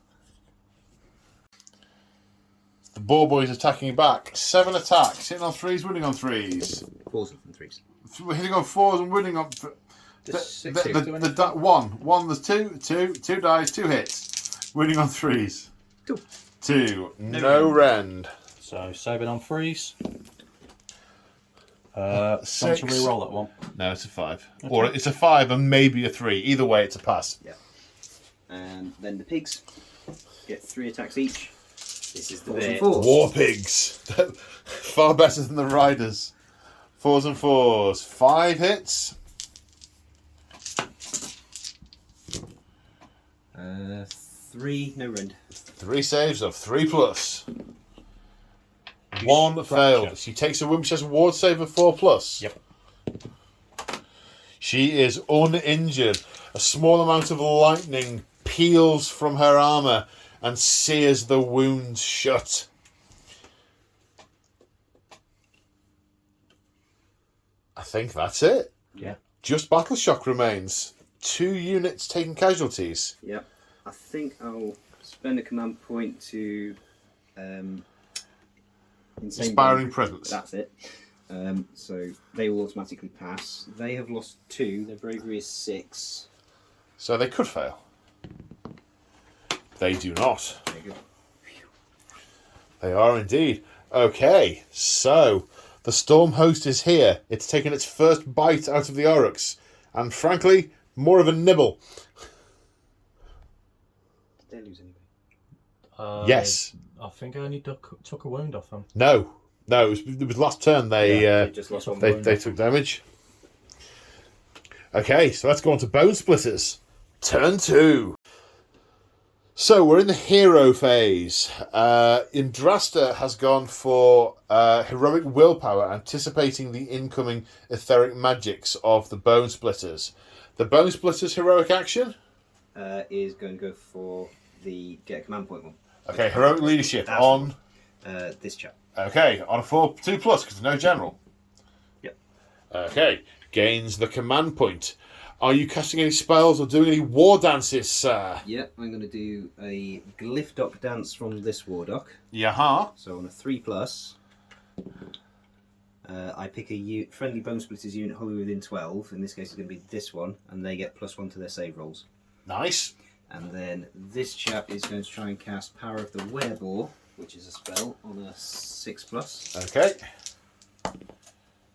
S1: The Boar Boy's attacking back. 7 attacks, hitting on 3s, winning on 3s.
S4: 4s and 3s.
S1: Hitting on 4s and winning on... One, there's 2 dies, 2 hits. Winning on 3s. 2. No rend.
S3: So, saving on 3s. Want to re-roll that one?
S1: No, it's a 5. Okay. Or it's a 5 and maybe a 3. Either way, it's a pass.
S4: Yeah. And then the pigs get 3 attacks each. This is the 4s and 4s.
S1: War pigs. Far better than the riders. 4s and 4s. 5 hits.
S4: 3, no rend.
S1: 3 saves of 3+. 1 failed. She takes a Winchester's ward save of 4+.
S3: Yep.
S1: She is uninjured. A small amount of lightning peels from her armour and sears the wounds shut. I think that's it.
S3: Yeah.
S1: Just Battle Shock remains. 2 units taking casualties.
S4: Yep. I think I'll spend a command point to
S1: Inspiring Presence.
S4: That's it. So they will automatically pass. They have lost 2. Their bravery is 6.
S1: So they could fail. They do not.
S4: There you go.
S1: They are indeed. Okay, so the Stormhost is here. It's taken its first bite out of the Aurochs. And frankly, more of a nibble.
S4: Did they lose anybody?
S1: Yes.
S3: I think I only took a wound off them.
S1: No, it was last turn they
S4: just lost one
S1: they took damage. Okay, so let's go on to Bonesplittas. Turn 2. So we're in the hero phase. Yndrasta has gone for heroic willpower, anticipating the incoming etheric magics of the Bonesplittas. The Bonesplittas heroic action
S4: is going to go for the get a command point one.
S1: Okay, heroic leadership
S4: That's
S1: on
S4: this chap.
S1: Okay, on a 4 2+ because there's no general.
S4: Yep.
S1: Okay, gains the command point. Are you casting any spells or doing any war dances, sir?
S4: Yep, I'm going to do a glyph dock dance from this war dock.
S1: Yaha.
S4: So on a 3+, I pick a friendly Bonesplittas unit wholly within 12. In this case, it's going to be this one, and they get +1 to their save rolls.
S1: Nice.
S4: And then this chap is going to try and cast Power of the Werebore, which is a spell, on a 6+.
S1: Okay.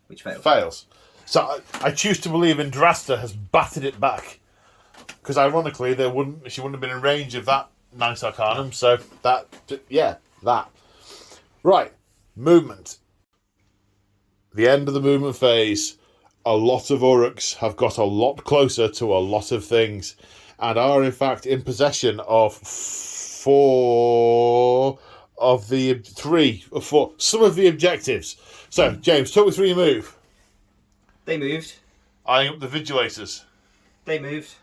S4: Which fails.
S1: Fails. So I choose to believe Yndrasta has battered it back. Because ironically, she wouldn't have been in range of that Nice Arcanum. So that. Right. Movement. The end of the movement phase. A lot of Aurochs have got a lot closer to a lot of things. And are in fact in possession of 4 of the 3 or 4. Some of the objectives. So, James, talk me through your move.
S4: They moved.
S1: Eyeing up the Vigilators.
S4: They moved.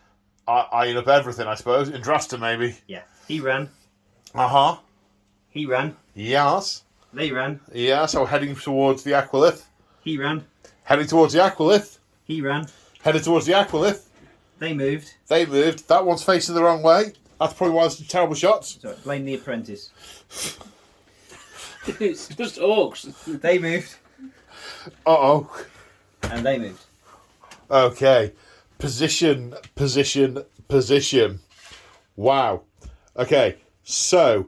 S1: Eyeing up everything, I suppose. Yndrasta, maybe.
S4: Yeah. He ran.
S1: Uh-huh.
S4: He ran.
S1: Yes.
S4: They ran.
S1: Yeah, so heading towards the Aquilith.
S4: He ran.
S1: Heading towards the Aquilith.
S4: He ran.
S1: Headed towards the Aquilith.
S4: They moved.
S1: They moved. That one's facing the wrong way. That's probably why there's terrible shots.
S4: So blame the apprentice.
S2: It's just orcs.
S4: They moved.
S1: Uh-oh.
S4: And they moved.
S1: Okay. Position. Wow. Okay. So,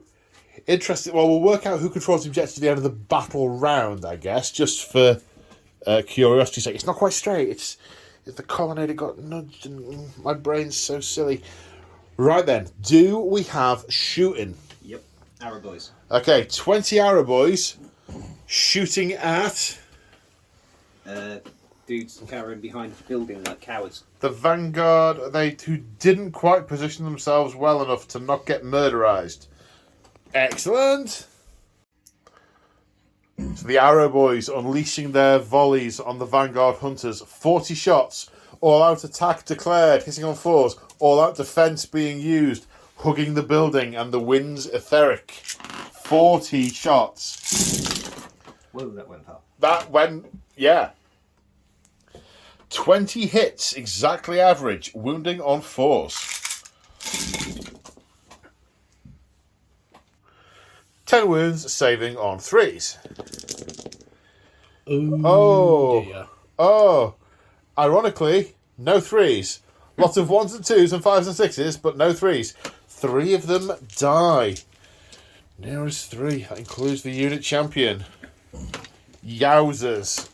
S1: interesting. Well, we'll work out who controls the objective at the end of the battle round, I guess, just for curiosity's sake. It's not quite straight. It's the colonnade got nudged and my brain's so silly. Right then. Do we have shooting?
S4: Yep. Arrow boys.
S1: Okay, 20 arrow boys shooting at
S4: Dudes cowering behind the building like cowards.
S1: the Vanguard, who didn't quite position themselves well enough to not get murderized. Excellent. So the arrow boys unleashing their volleys on the Vanguard Hunters. 40 shots. All out attack declared. Hitting on 4s. All out defense being used. Hugging the building and the winds etheric. 40 shots.
S4: Whoa, that went far.
S1: That went, yeah. 20 hits, exactly average. Wounding on 4s. 10 wounds, saving on 3s.
S5: Oh, dear.
S1: Oh. Ironically, no 3s. Lots of 1s and 2s and 5s and 6s, but no 3s. 3 of them die. Nearest 3. That includes the unit champion. Yowzers.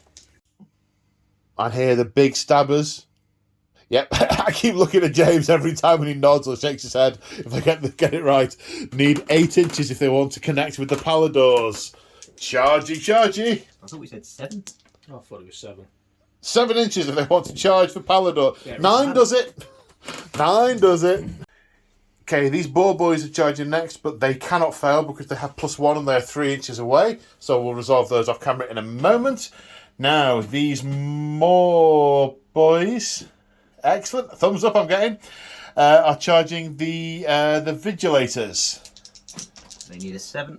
S1: And here the big stabbers. Yep, I keep looking at James every time when he nods or shakes his head. If I get it right. Need 8 inches if they want to connect with the Paladors. Chargy.
S4: I thought we said 7.
S5: I thought it was 7.
S1: 7 inches if they want to charge for Palador.
S2: Yeah,
S1: 9
S2: right.
S1: does it. 9 does it. Okay, these boar boys are charging next, but they cannot fail because they have +1 and they're 3 inches away. So we'll resolve those off camera in a moment. Now, these more boys, excellent, thumbs up I'm getting, are charging the Vigilators.
S4: They need a 7.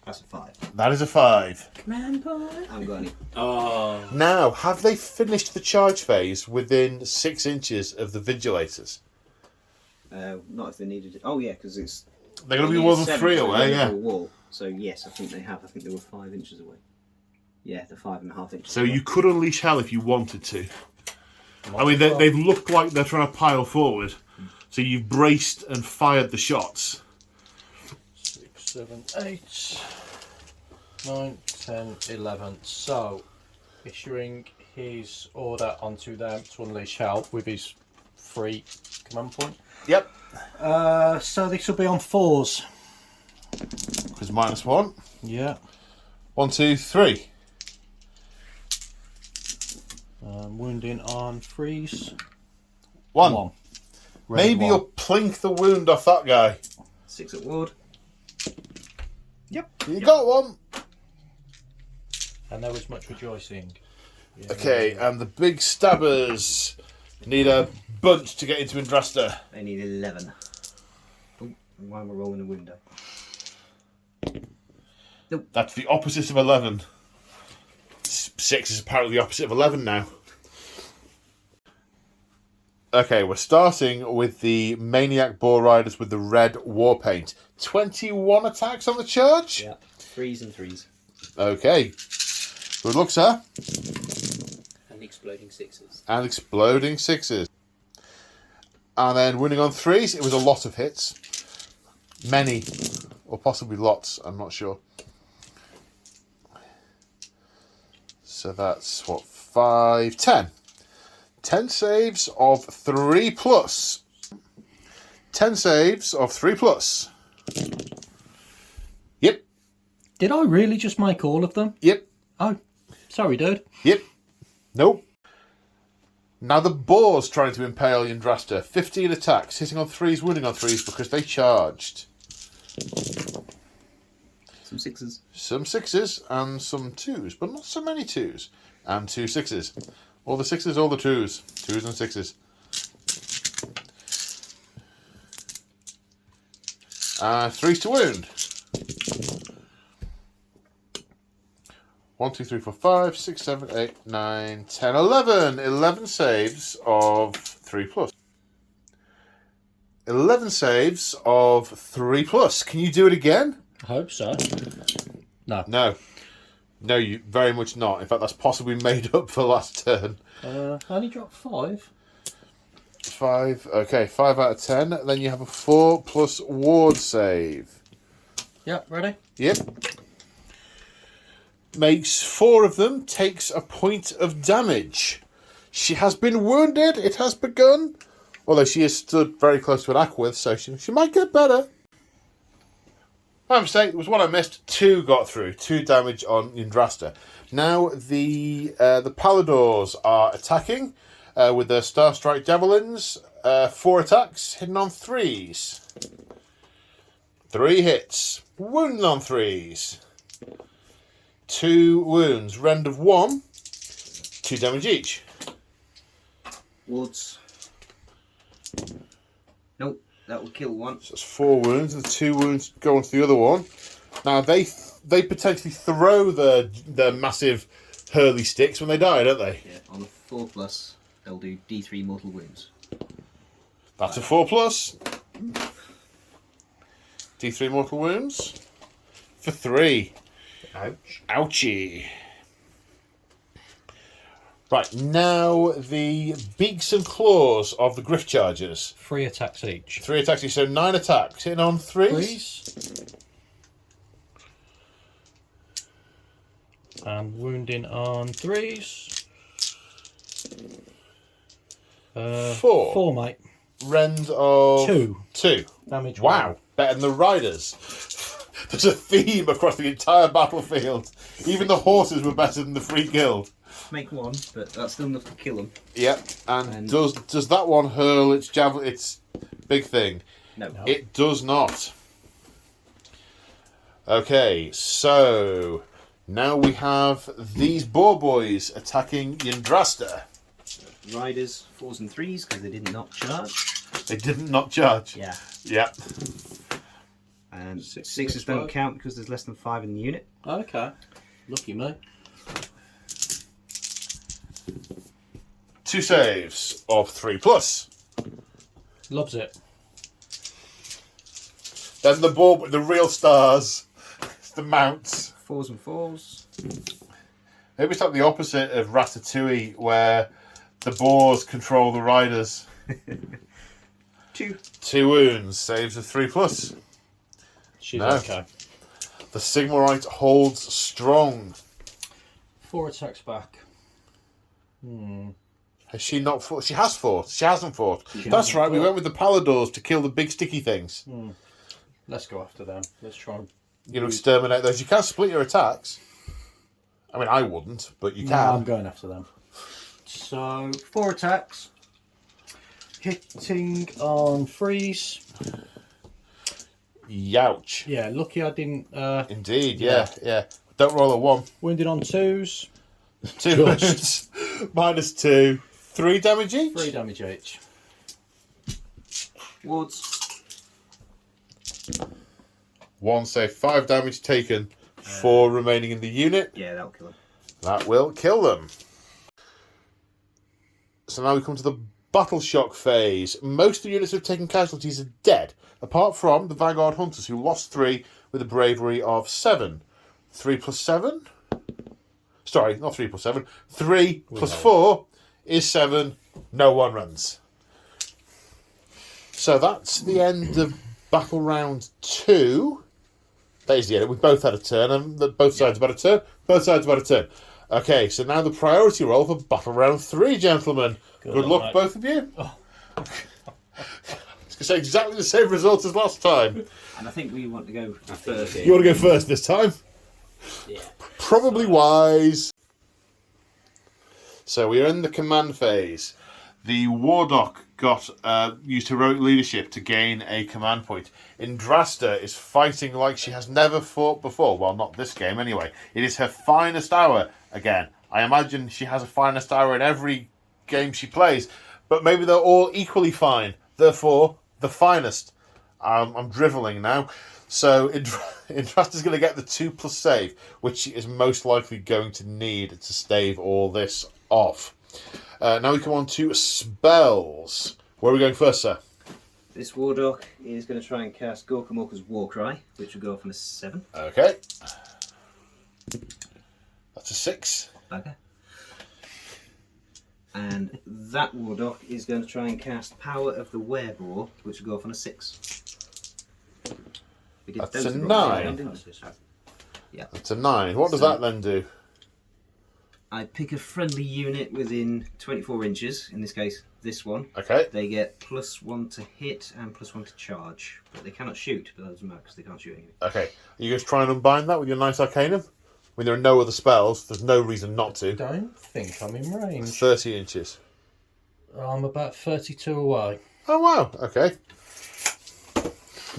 S4: That's a 5.
S1: That is a 5.
S2: Man boy.
S4: I'm going.
S2: Oh.
S1: Now, have they finished the charge phase within 6 inches of the Vigilators?
S4: Not if they needed it. Oh yeah, because it's.
S1: They're going to
S4: they
S1: be
S4: need
S1: more
S4: a
S1: than
S4: 7
S1: 3
S4: to
S1: away,
S4: the
S1: yeah.
S4: wall. So yes, I think they have. I think they were 5 inches away. Yeah, they're 5.5 inches.
S1: So
S4: away.
S1: you could unleash hell if you wanted to. I mean, they've looked like they're trying to pile forward. So you've braced and fired the shots.
S5: 6, 7, 8, 9, 10, 11. So, issuing his order onto them to unleash hell with his free command point.
S1: Yep.
S5: So this will be on 4s.
S1: Because -1.
S5: Yeah.
S1: 1, 2, 3.
S5: Wounding on 3s.
S1: 1.
S5: Red
S1: Maybe
S5: 1.
S1: you'll plink the wound off that guy.
S4: 6 at ward.
S5: Yep.
S1: You got one.
S5: And there was much rejoicing. Yeah.
S1: Okay, and the big stabbers need a bunch to get into Yndrasta.
S4: They need 11. Oh, why am I rolling a window?
S1: That's the opposite of 11. 6 is apparently the opposite of 11 now. Okay, we're starting with the Maniac Boar Riders with the red war paint. 21 attacks on the charge?
S4: Yeah. 3s and 3s.
S1: Okay. Good luck, sir.
S2: And exploding 6s.
S1: And exploding 6s. And then winning on 3s, it was a lot of hits. Many, or possibly lots, I'm not sure. So that's what, 5, 10. 10 saves of 3+. 10 saves of 3+. Yep,
S5: Did I really just make all of them?
S1: yep,
S5: Oh, sorry, dude.
S1: yep. Nope. Now the boar's trying to impale Yndrasta. 15 attacks, hitting on 3s, wounding on 3s because they charged.
S4: Some 6s.
S1: Some 6s and some 2s, but not so many 2s. And 2 6s. All the 6s, all the 2s. 2s and 6s. 3s to wound. 1, 2, 3, 4, 5, 6, 7, 8, 9, 10, 11. 11 saves of 3+. 11 saves of 3+. Can you do it again?
S5: I hope so. No.
S1: No, you very much not. In fact, that's possibly made up for last turn.
S5: I only dropped 5.
S1: 5. Okay, 5 out of 10. Then you have a 4+ ward save.
S5: Yep, ready?
S1: Yep. Makes 4 of them. Takes a point of damage. She has been wounded. It has begun. Although she is stood very close to an Aquith, so she might get better. My mistake, there was one I missed. 2 got through. 2 damage on Yndrasta. Now the Paladors are attacking with their Starstrike Javelins. 4 attacks, hitting on 3s. 3 hits. Wounding on 3s. 2 wounds. Rend of 1. 2 damage each.
S4: Wards. Nope, that will kill one.
S1: So that's 4 wounds, and the 2 wounds go on to the other one. Now they potentially throw the massive hurley sticks when they die, don't they?
S4: Yeah, on a 4+, they'll do D3 mortal wounds.
S1: That's a 4+. D3 mortal wounds for 3.
S3: Ouch.
S1: Ouchie. Right, now the beaks and claws of the Griff Chargers.
S5: 3 attacks each.
S1: 3 attacks each, so 9 attacks. Hitting on 3s.
S5: 3s. And wounding on 3s.
S1: 4.
S5: 4, mate.
S1: Rend of
S5: 2.
S1: 2.
S5: Damage.
S1: Wow,
S5: 1.
S1: better than the riders. There's a theme across the entire battlefield. Even the horses were better than the Free Guild.
S4: Make 1, but that's still enough to kill them.
S1: Yep, and does that one hurl its javelin, its big thing?
S4: No.
S1: It does not. Okay, so now we have these boar boys attacking Yndrasta.
S4: Riders, 4s and 3s, because they did not charge.
S1: They didn't not charge.
S4: Yeah.
S1: Yep.
S4: And
S5: 6,
S4: 6s don't
S5: 5.
S4: count because there's less than 5 in the unit.
S5: Okay. Lucky me.
S1: 2 saves of 3+.
S5: Loves it.
S1: Then the real stars, the mounts.
S4: 4s and 4s.
S1: Maybe it's like the opposite of Ratatouille, where the boars control the riders.
S4: 2.
S1: 2 wounds, saves of 3+.
S5: She's
S1: No.
S5: okay.
S1: The Sigmarite holds strong.
S5: 4 attacks back.
S1: Has she not fought? She has fought. She hasn't fought. That's right, we went with the Paladors to kill the big sticky things.
S5: Let's go after them. Let's try and...
S1: You know, exterminate those. You can split your attacks. I mean, I wouldn't, but you
S5: No, I'm
S1: can.
S5: going after them.
S4: So, 4 attacks.
S5: Hitting on 3s.
S1: Youch.
S5: Yeah, lucky I didn't...
S1: Indeed, yeah. Don't roll a 1.
S5: wounded on 2s.
S1: 2 wounds. -2. 3 damage each?
S5: 3 damage each.
S4: Wards.
S1: 1 save, 5 damage taken. 4 remaining in the unit.
S4: Yeah, that'll kill him.
S1: That will kill them. So now we come to the battle shock phase. Most of the units who have taken casualties are dead, apart from the Vanguard Hunters, who lost 3 with a bravery of 7. 3 plus 7? Sorry, not 3 plus 7. 3 plus 4 is 7. No one runs. So that's the end of battle round 2. That is the end. We both had a turn, and both sides about a turn. Both sides about a turn. Okay, so now the priority roll for battle round 3, gentlemen. Good luck,
S5: mate.
S1: both of you. I was going to say exactly the same results as last time.
S4: And I think we want to go first.
S1: You want to go first this time?
S4: Yeah.
S1: Probably wise. So we are in the command phase. The Wardock used heroic leadership to gain a command point. Yndrasta is fighting like she has never fought before. Well, not this game anyway. It is her finest hour again. I imagine she has a finest hour in every game she plays, but maybe they're all equally fine. Therefore, the finest. I'm drivelling now. So Yndrasta's going to get the 2+ save, which she is most likely going to need to stave all this off. Now we come on to spells. Where are we going first, sir?
S4: This Wardock is going to try and cast Gorkamorka's Warcry, which will go off on a 7.
S1: Okay. That's a 6.
S4: Okay. And that Wardock is going to try and cast Power of the Werebore, which will go off on a 6. We did
S1: That's
S4: those
S1: a
S4: wrong,
S1: 9.
S4: didn't we? Yeah.
S1: That's a 9. What does that then do?
S4: I pick a friendly unit within 24 inches, in this case this one.
S1: Okay.
S4: They get +1 to hit and +1 to charge, but they cannot shoot, but that doesn't matter because they can't shoot anything.
S1: Okay. Are you going to try and unbind that with your Nice Arcanum? When there are no other spells, there's no reason not to.
S5: Don't think I'm in range.
S1: 30 inches.
S5: I'm about 32 away.
S1: Oh, wow. Okay.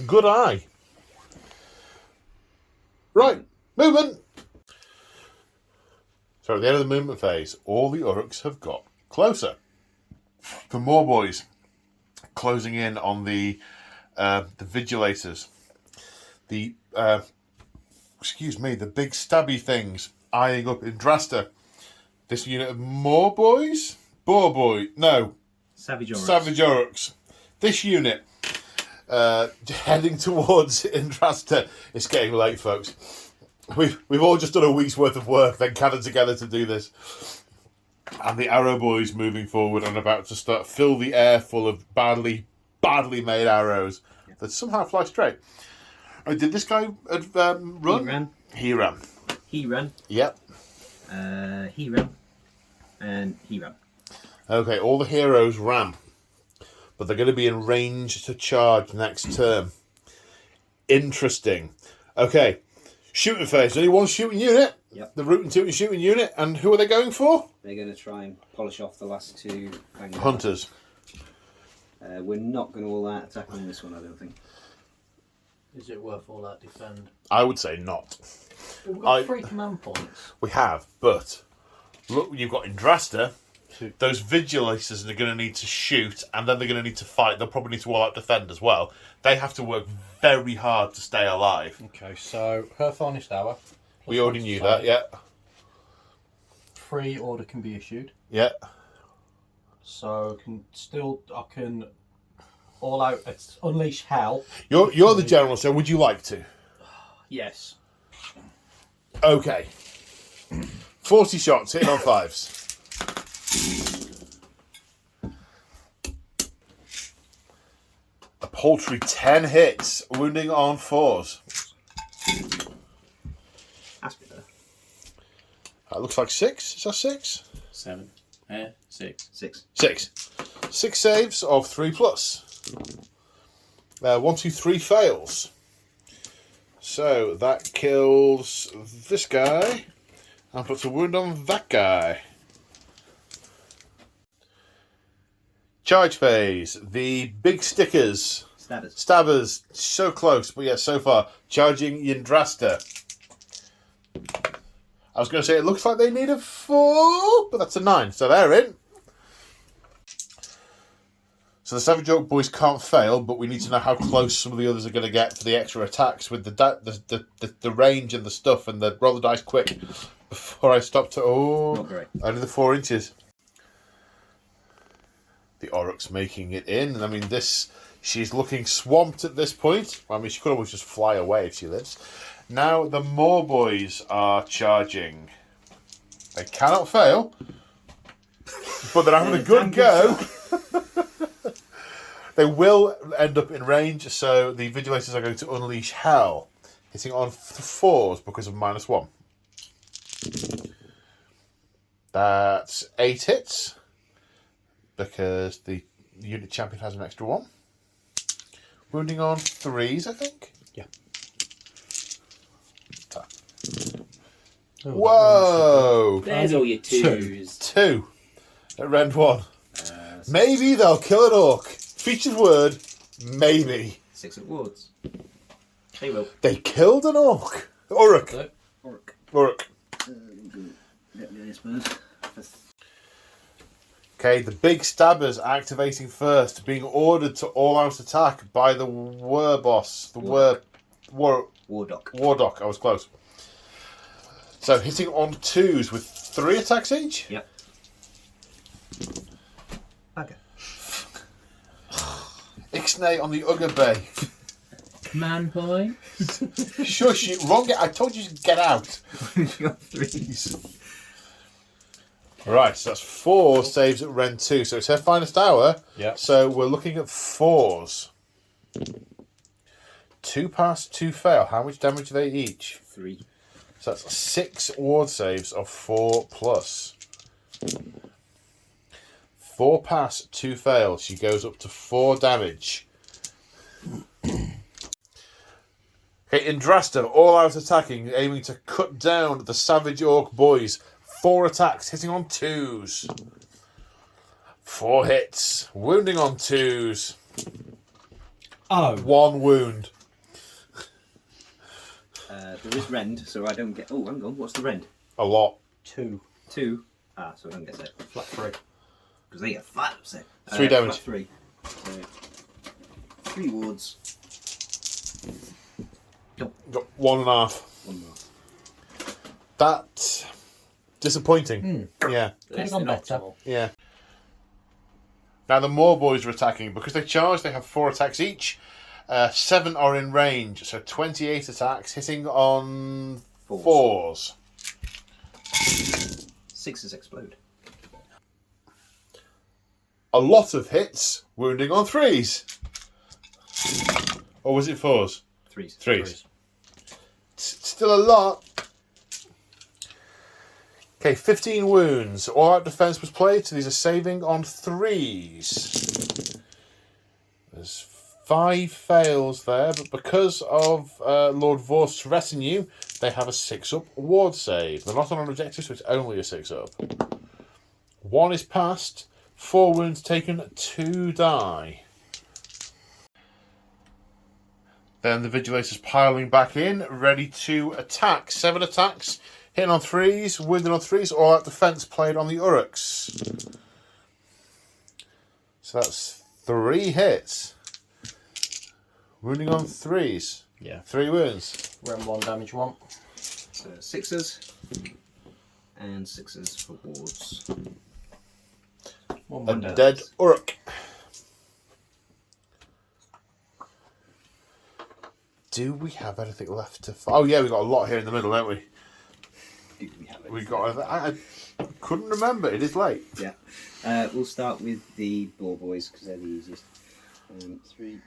S1: Good eye. Right. Movement. So at the end of the movement phase, all the Uruks have got closer. For more boys, closing in on the Vigilators. The excuse me, the big stabby things eyeing up Yndrasta. This unit of more boys? No,
S2: Savage Oryx.
S1: Savage Oryx. This unit heading towards Yndrasta. It's getting late, folks. We've all just done a week's worth of work, then gathered together to do this. And the arrow boys moving forward and about to fill the air full of badly made arrows that somehow fly straight. Oh, did this guy run? He ran.
S2: He ran.
S1: Yep.
S2: He ran. And he ran.
S1: Okay, all the heroes ran. But they're going to be in range to charge next turn. Interesting. Okay, shooting phase. Only one shooting unit.
S4: Yep.
S1: The root and tooting shooting unit. And who are they going for?
S4: They're going to try and polish off the last two Vanguard
S1: Hunters.
S4: We're not going to all out attack on this one, I don't think.
S5: Is it worth all that defend?
S1: I would say not.
S5: We've got 3 command points.
S1: We have, but look, you've got Yndrasta. Those Vigilators are going to need to shoot, and then they're going to need to fight. They'll probably need to all-out defend as well. They have to work very hard to stay alive.
S5: Okay, so her finest hour.
S1: We already knew that, yeah.
S5: Free order can be issued.
S1: Yeah.
S5: So I can all out unleash hell.
S1: You're the general, so would you like to?
S5: Yes.
S1: Okay. 40 shots, hitting on 5s. A paltry 10 hits, wounding on 4s.
S4: That's a bit better.
S1: That looks like 6. Is that 6?
S2: 7. 6.
S4: 6.
S1: 6. 6 saves of 3+. 1, 2, 3 fails. So that kills this guy and puts a wound on that guy. Charge phase. The big stickers. Stabbers. So close, but yet so far. Charging Yndrasta. I was going to say it looks like they need a 4, but that's a 9, so they're in. So the Savage Oak boys can't fail, but we need to know how close some of the others are going to get for the extra attacks with the range and the stuff, and the roll the dice quick before I stop to... Oh, only the 4 inches. The Oryx making it in. I mean, she's looking swamped at this point. I mean, she could almost just fly away if she lives. Now the more boys are charging. They cannot fail, but they're having a good go. They will end up in range, so the Vigilators are going to unleash hell, hitting on 4s because of -1. That's 8 hits, because the unit champion has an extra 1. Wounding on 3s, I think?
S5: Yeah.
S1: Oh, whoa!
S2: There's all your 2s.
S1: 2. At Rend 1. Maybe they'll kill an orc. Featured word, maybe.
S4: 6 at wards. They will.
S1: They killed an orc. Uruk. Okay, the big stabbers activating first, being ordered to all-out attack by the War boss. The Wardock. I was close. So hitting on 2s with 3 attacks each?
S4: Yep. Okay.
S1: Ixnay on the Ugger Bay.
S2: Command point.
S1: Shush, wrong. I told you to get out.
S4: You got 3s.
S1: Right, so that's 4 saves at Rend 2. So it's her finest hour.
S5: Yeah.
S1: So we're looking at 4s. 2 pass, 2 fail. How much damage are they each?
S2: 3.
S1: So that's 6 ward saves of 4+. 4 pass, 2 fail. She goes up to 4 damage. Okay, Yndrasta, all out attacking, aiming to cut down the Savage Orc boys. 4 attacks, hitting on 2s. 4 hits, wounding on 2s.
S5: Oh.
S1: 1 wound.
S4: There is rend, so I don't get... Oh, hang on, what's the rend?
S1: A lot.
S5: 2.
S4: 2. Ah, so I don't get set.
S5: Flat 3.
S4: Because they get flat set.
S1: 3 damage.
S4: Flat 3. So, 3 wards.
S1: Got 1.5.
S4: 1.5.
S1: That's disappointing. Yeah.
S5: Could have gone better.
S1: Yeah. Now the Moor boys are attacking. Because they charge, they have 4 attacks each. 7 are in range, so 28 attacks, hitting on 4s.
S4: 6s explode.
S1: A lot of hits, wounding on 3s. Or was it 4s?
S4: 3s.
S1: 3s. Still a lot. Okay, 15 wounds. All out defense was played, so these are saving on 3s. There's 5 fails there, but because of Lord Vorst's retinue, they have a 6-up ward save. They're not on an objective, so it's only a 6-up. 1 is passed, 4 wounds taken, 2 die. Then the Vigilators piling back in, ready to attack. 7 attacks, hitting on 3s, wounded on 3s, all out defense played on the Uruks. So that's 3 hits. Wounding on 3s.
S5: Yeah.
S1: 3 wounds.
S5: We're on 1 damage 1.
S4: So 6s. And 6s for wards.
S1: A dead Uruk. Do we have anything left to... Oh yeah, we've got a lot here in the middle, don't we?
S4: Do we have
S1: We got... I couldn't remember. It is late.
S4: Yeah. We'll start with the ball boys because they're the easiest. 3.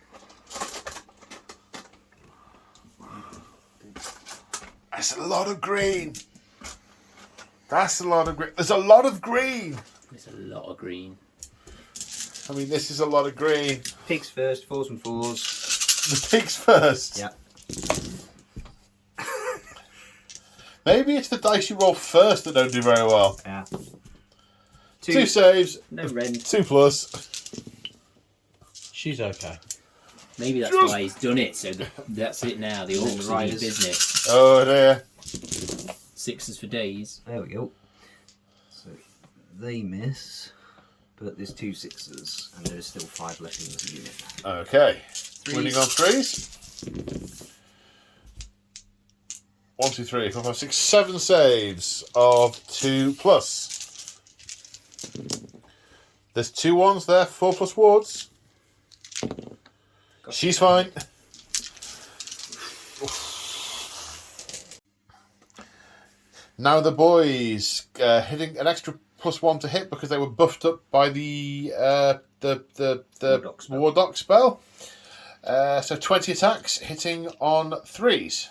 S1: That's a lot of green. That's a lot of green. There's a lot of green.
S2: There's a lot of green.
S1: I mean, this is a lot of green.
S4: Pigs first, 4s and 4s.
S1: The pigs first.
S4: Yeah.
S1: Maybe it's the dice you roll first that don't do very well.
S4: Yeah.
S1: 2 saves.
S4: No rend.
S1: 2 plus.
S5: She's okay.
S2: Maybe that's why he's done it. So that's it now. The orcs are in business.
S1: Oh dear.
S2: 6s for days.
S4: There we go. So they miss, but there's 2 6s, and there's still 5 left in the unit.
S1: Okay.
S4: 3s.
S1: Winning on 3s. 1, 2, 3, 4, 5, 6, 7 saves of 2 plus. There's 2 1s there, 4 plus wards. She's fine. Now the boys hitting an extra +1 to hit because they were buffed up by the War Dock spell. So 20 attacks hitting on 3s.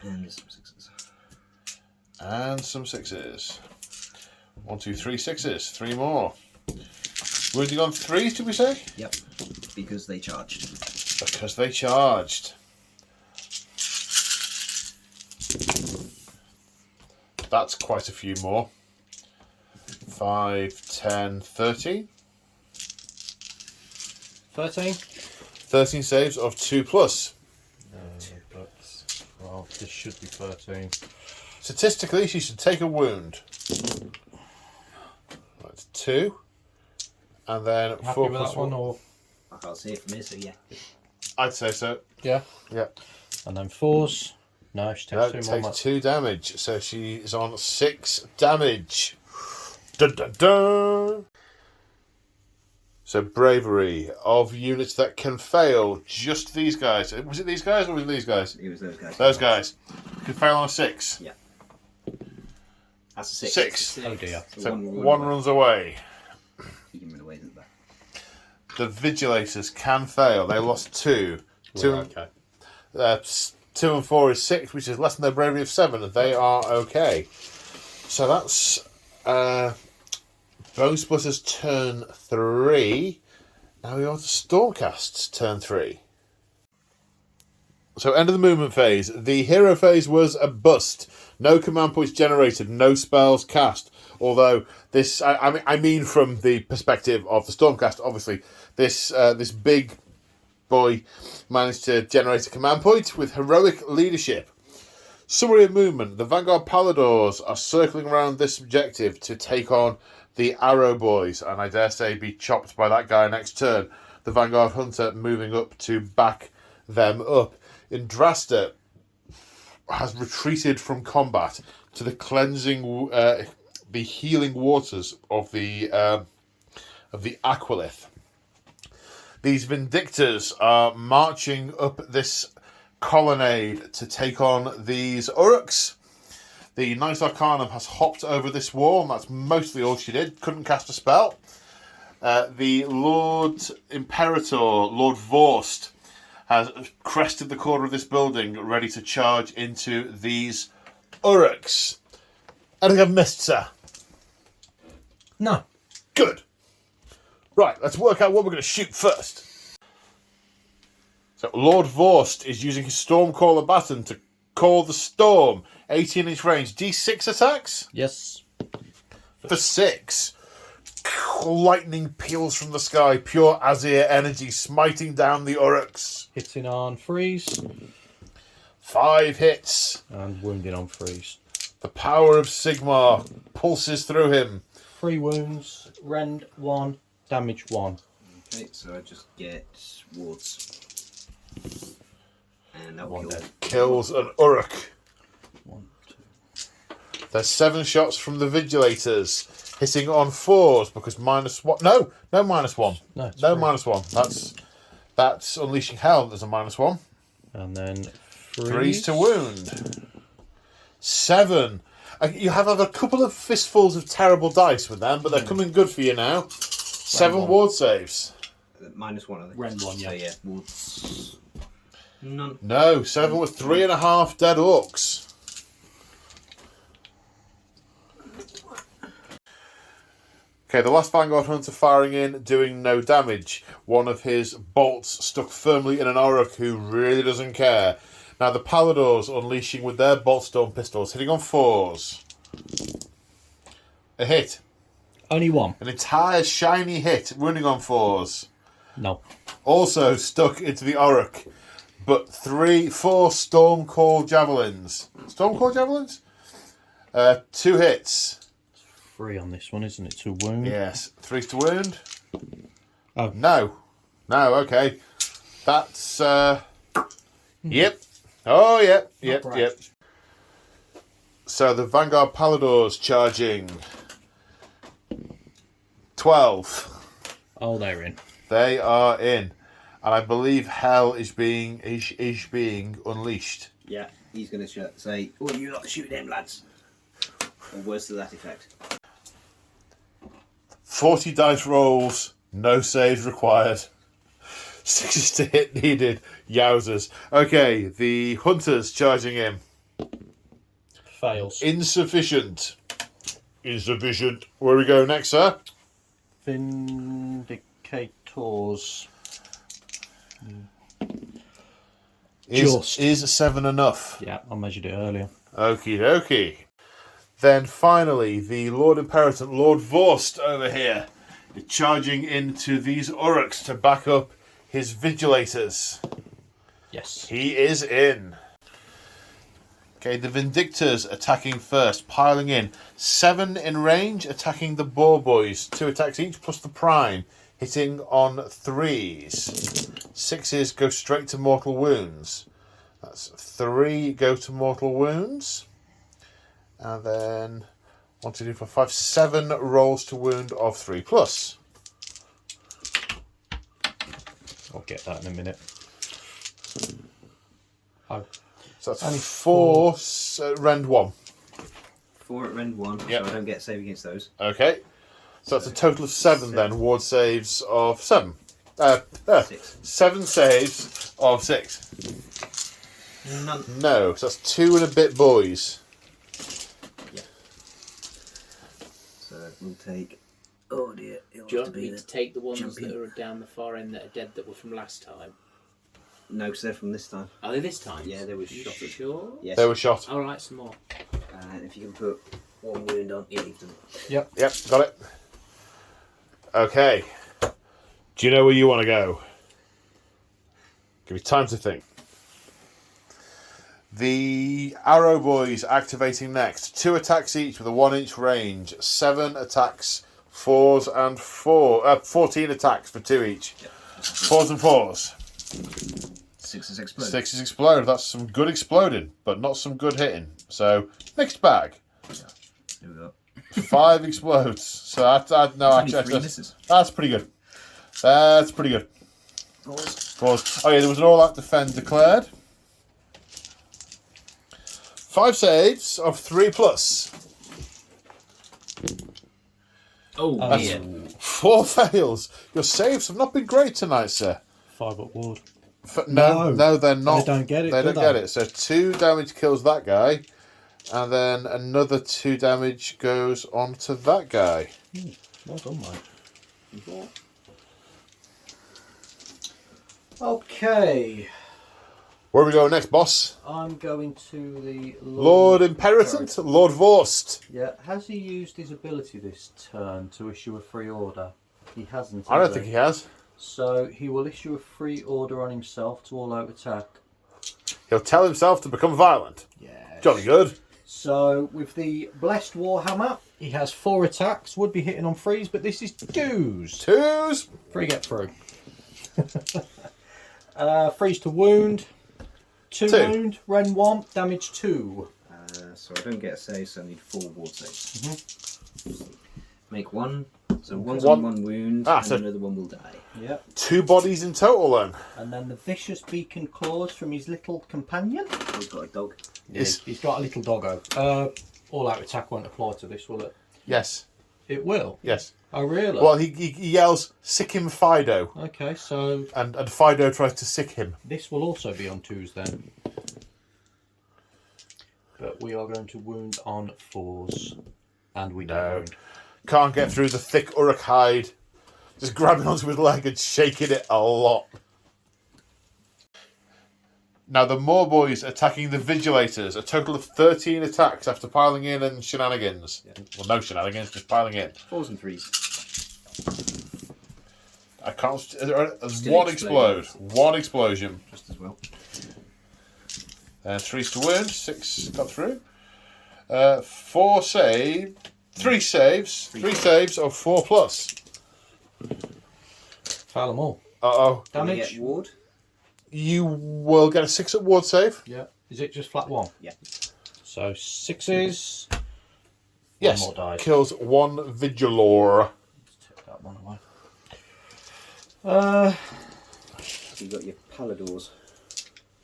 S4: And some 6s.
S1: And some 6s. 1, 2, 3 6s. 3 more. Wounding on 3s, did we say?
S4: Yep. Because they charged.
S1: Because they charged. That's quite a few more. 5, 10, 13.
S5: 13.
S1: 13 saves of 2 plus.
S5: Well, this should be 13.
S1: Statistically, she should take a wound. That's 2. And then
S5: Happy
S1: 4
S5: with
S1: plus
S5: that one,
S1: 1.
S5: or
S4: I can't see it from here, so yeah.
S1: I'd say so.
S5: yeah,
S1: Yeah.
S5: and then 4s. No, she
S1: That
S5: takes 2 more.
S1: takes 2 damage. So she is on 6 damage. Dun, dun, dun. So bravery of units that can fail. Just these guys. Was it these guys or was it these guys?
S4: It was those guys.
S1: Those guys. Can fail on a 6.
S4: Yeah. That's a 6.
S1: 6.
S5: Oh dear.
S1: So one runs away.
S4: You can run away to the back.
S1: The Vigilators can fail. They lost 2.
S5: Okay.
S1: 2 and 4 is 6, which is less than their bravery of 7. They are okay. So that's Bonesplittas turn 3. Now we are to Stormcast's turn 3. So end of the movement phase. The hero phase was a bust. No command points generated, no spells cast. Although this, I mean from the perspective of the Stormcast, obviously, this big boy managed to generate a command point with heroic leadership. Summary of movement. The Vanguard Paladors are circling around this objective to take on the Arrow Boys, and I dare say be chopped by that guy next turn. The Vanguard Hunter moving up to back them up. Yndrasta has retreated from combat to the cleansing, the healing waters of the Aquilith. These Vindictors are marching up this colonnade to take on these Uruks. The Knight Arcanum has hopped over this wall, and that's mostly all she did. Couldn't cast a spell. The Lord Imperator, Lord Vorst, has crested the corner of this building, ready to charge into these Uruks. Anything I've missed, sir?
S5: No.
S1: Good. Right, let's work out what we're going to shoot first. So, Lord Vorst is using his Stormcaller baton to call the storm. 18-inch range. D6 attacks?
S5: Yes.
S1: For 6. Lightning peels from the sky. Pure Azir energy smiting down the Uruks.
S5: Hitting on freeze
S1: 5 hits.
S5: and wounding on freeze.
S1: The power of Sigmar pulses through him.
S5: 3 wounds, rend 1, damage 1.
S4: Okay, so I just get wards. And that
S5: One
S4: will
S5: dead.
S1: Kills an Uruk.
S5: 1, 2.
S1: There's 7 shots from the Vigilators, hitting on 4s because -1. No -1.
S5: No, it's
S1: No
S5: free.
S1: -1. That's unleashing hell. There's a -1.
S5: And then
S1: 3s to wound. 7. You have had a couple of fistfuls of terrible dice with them, but they're coming good for you now. 7 ward saves.
S4: -1, I think.
S2: Rend 1, yeah.
S4: So yeah, wards. None.
S1: No, 7 with 3.5 dead orcs. Okay, the last Vanguard Hunter firing in, doing no damage. One of his bolts stuck firmly in an Orruk who really doesn't care. Now the Paladors unleashing with their Boltstorm pistols, hitting on 4s. A hit.
S5: Only 1.
S1: An entire shiny hit, wounding on 4s.
S5: No.
S1: Also stuck into the Orruk. But 4 Stormcall Javelins. Stormcall Javelins? 2 hits.
S5: 3 on this one, isn't it? To wound.
S1: Yes. 3 to wound.
S5: Oh.
S1: No, okay. That's, yep. Oh, yep. So the Vanguard Paladors charging. 12.
S5: Oh, they're in.
S1: They are in. And I believe hell is being unleashed.
S4: Yeah, he's going to say, "Oh, you lot shoot them, lads," or words to that effect.
S1: 40 dice rolls, no saves required. 6 to hit needed. Yowzers. Okay, the Hunters charging in.
S5: Fails.
S1: Insufficient. Where we go next, sir?
S5: Vindicators.
S1: Is 7 enough?
S5: Yeah, I measured it earlier.
S1: Okie dokie. Then finally, the Lord Imperatant, Lord Vorst over here, is charging into these Uruks to back up his Vigilators.
S5: Yes.
S1: He is in. Okay, the Vindictors attacking first, piling in. 7 in range, attacking the Boar Boys. 2 attacks each, plus the Prime, hitting on 3s. 6s go straight to mortal wounds. That's 3 go to mortal wounds. And then 1, 2, 3, 4, 5, 7 rolls to wound of 3+.
S5: I'll get that in a minute. Oh.
S1: So that's
S5: Only
S1: 4, rend 1.
S4: 4 at rend 1,
S1: Yep.
S4: so I don't get save against those.
S1: Okay. So that's a total of 7 then. Ward saves of 7.
S4: 6.
S1: 7 saves of 6.
S4: None.
S1: No, so that's 2 and a bit boys.
S4: Yeah. So we'll take. Oh dear. It'll
S2: Do you
S4: have
S2: want me
S4: the
S2: to take the ones
S4: jumping.
S2: that are down the far end that are dead that were from last time?
S4: No, because they're from this time.
S2: Are they this time?
S4: Yeah, they were
S2: You
S4: shot at.
S2: sure?
S4: Yes.
S1: They were shot.
S2: Alright, some more.
S4: And if you can put 1 wound on each of them.
S1: Yep, got it. Okay. Do you know where you want to go? Give me time to think. The Arrow Boys activating next. 2 attacks each with a 1-inch range. 7 attacks, 4s and 14 attacks for 2 each. 4s and 4s.
S6: 6s explode.
S1: 6s explode. That's some good exploding, but not some good hitting. So, mixed bag.
S6: Here we go.
S1: 5 explodes. So,
S6: Only 3 misses.
S1: That's pretty good. That's pretty good.
S6: Pause.
S1: Oh, yeah, there was an all-out defend declared. 5 saves of 3+.
S6: Oh, yeah.
S1: 4 fails. Your saves have not been great tonight, sir.
S5: 5 up ward.
S1: No, they're not.
S5: They don't get it.
S1: They
S5: do
S1: don't get it. So 2 damage kills that guy, and then another 2 damage goes on to that guy.
S5: Well done, mate. Okay,
S1: Where are we going next, boss?
S5: I'm going to the
S1: Lord Imperatant, Lord Vorst.
S5: Yeah, has he used his ability this turn to issue a free order? He hasn't.
S1: I don't
S5: has
S1: think he has.
S5: So he will issue a free order on himself to all-out attack.
S1: He'll tell himself to become violent.
S5: Yeah.
S1: Jolly good.
S5: So with the Blessed Warhammer, he has 4 attacks. Would be hitting on 3s, but this is 2s.
S1: 2s.
S5: 3 get through. 3s to wound. 2
S1: 2.
S5: wound. Ren 1. Damage 2.
S4: So I don't get a save, so I need 4 ward saves.
S6: Make 1. So one's
S1: One.
S6: on 1 wound,
S1: Ah,
S6: and
S1: so-
S6: another one will die.
S5: Yep.
S1: 2 bodies in total, then.
S5: And then the Vicious Beacon Claws from his little companion.
S6: He's got a dog.
S1: Yes.
S5: He's got a little doggo. All-out attack won't apply to this, will it?
S1: Yes.
S5: It will.
S1: Yes.
S5: Oh, really?
S1: Well, he yells, "Sick him, Fido,"
S5: Okay, so
S1: and Fido tries to sick him.
S5: this will also be on 2s then. But we are going to wound on 4s. And we
S1: No.
S5: don't wound.
S1: Can't get through the thick Uruk hide. Just grabbing onto his leg and shaking it a lot. Now the Moorboys attacking the Vigilators. A total of 13 attacks after piling in and shenanigans.
S6: Yeah.
S1: Well, no shenanigans, just piling in.
S6: 4s and 3s.
S1: I can't. There's
S6: Still
S1: one
S6: exploding.
S1: explode. One explosion.
S6: Just as well.
S1: 3s to wound. 6 got through. 4 save. 3 saves. 3 saves of 4+.
S5: Fail them all.
S1: Uh-oh.
S6: Can we
S5: Damage.
S6: get ward?
S1: You will get a 6 at ward save.
S5: Yeah. Is it just flat 1?
S6: Yeah.
S5: So 6s.
S1: Yes.
S5: One more die.
S1: Kills 1 Vigilor.
S5: Let's take that one away.
S4: So you got your Paladors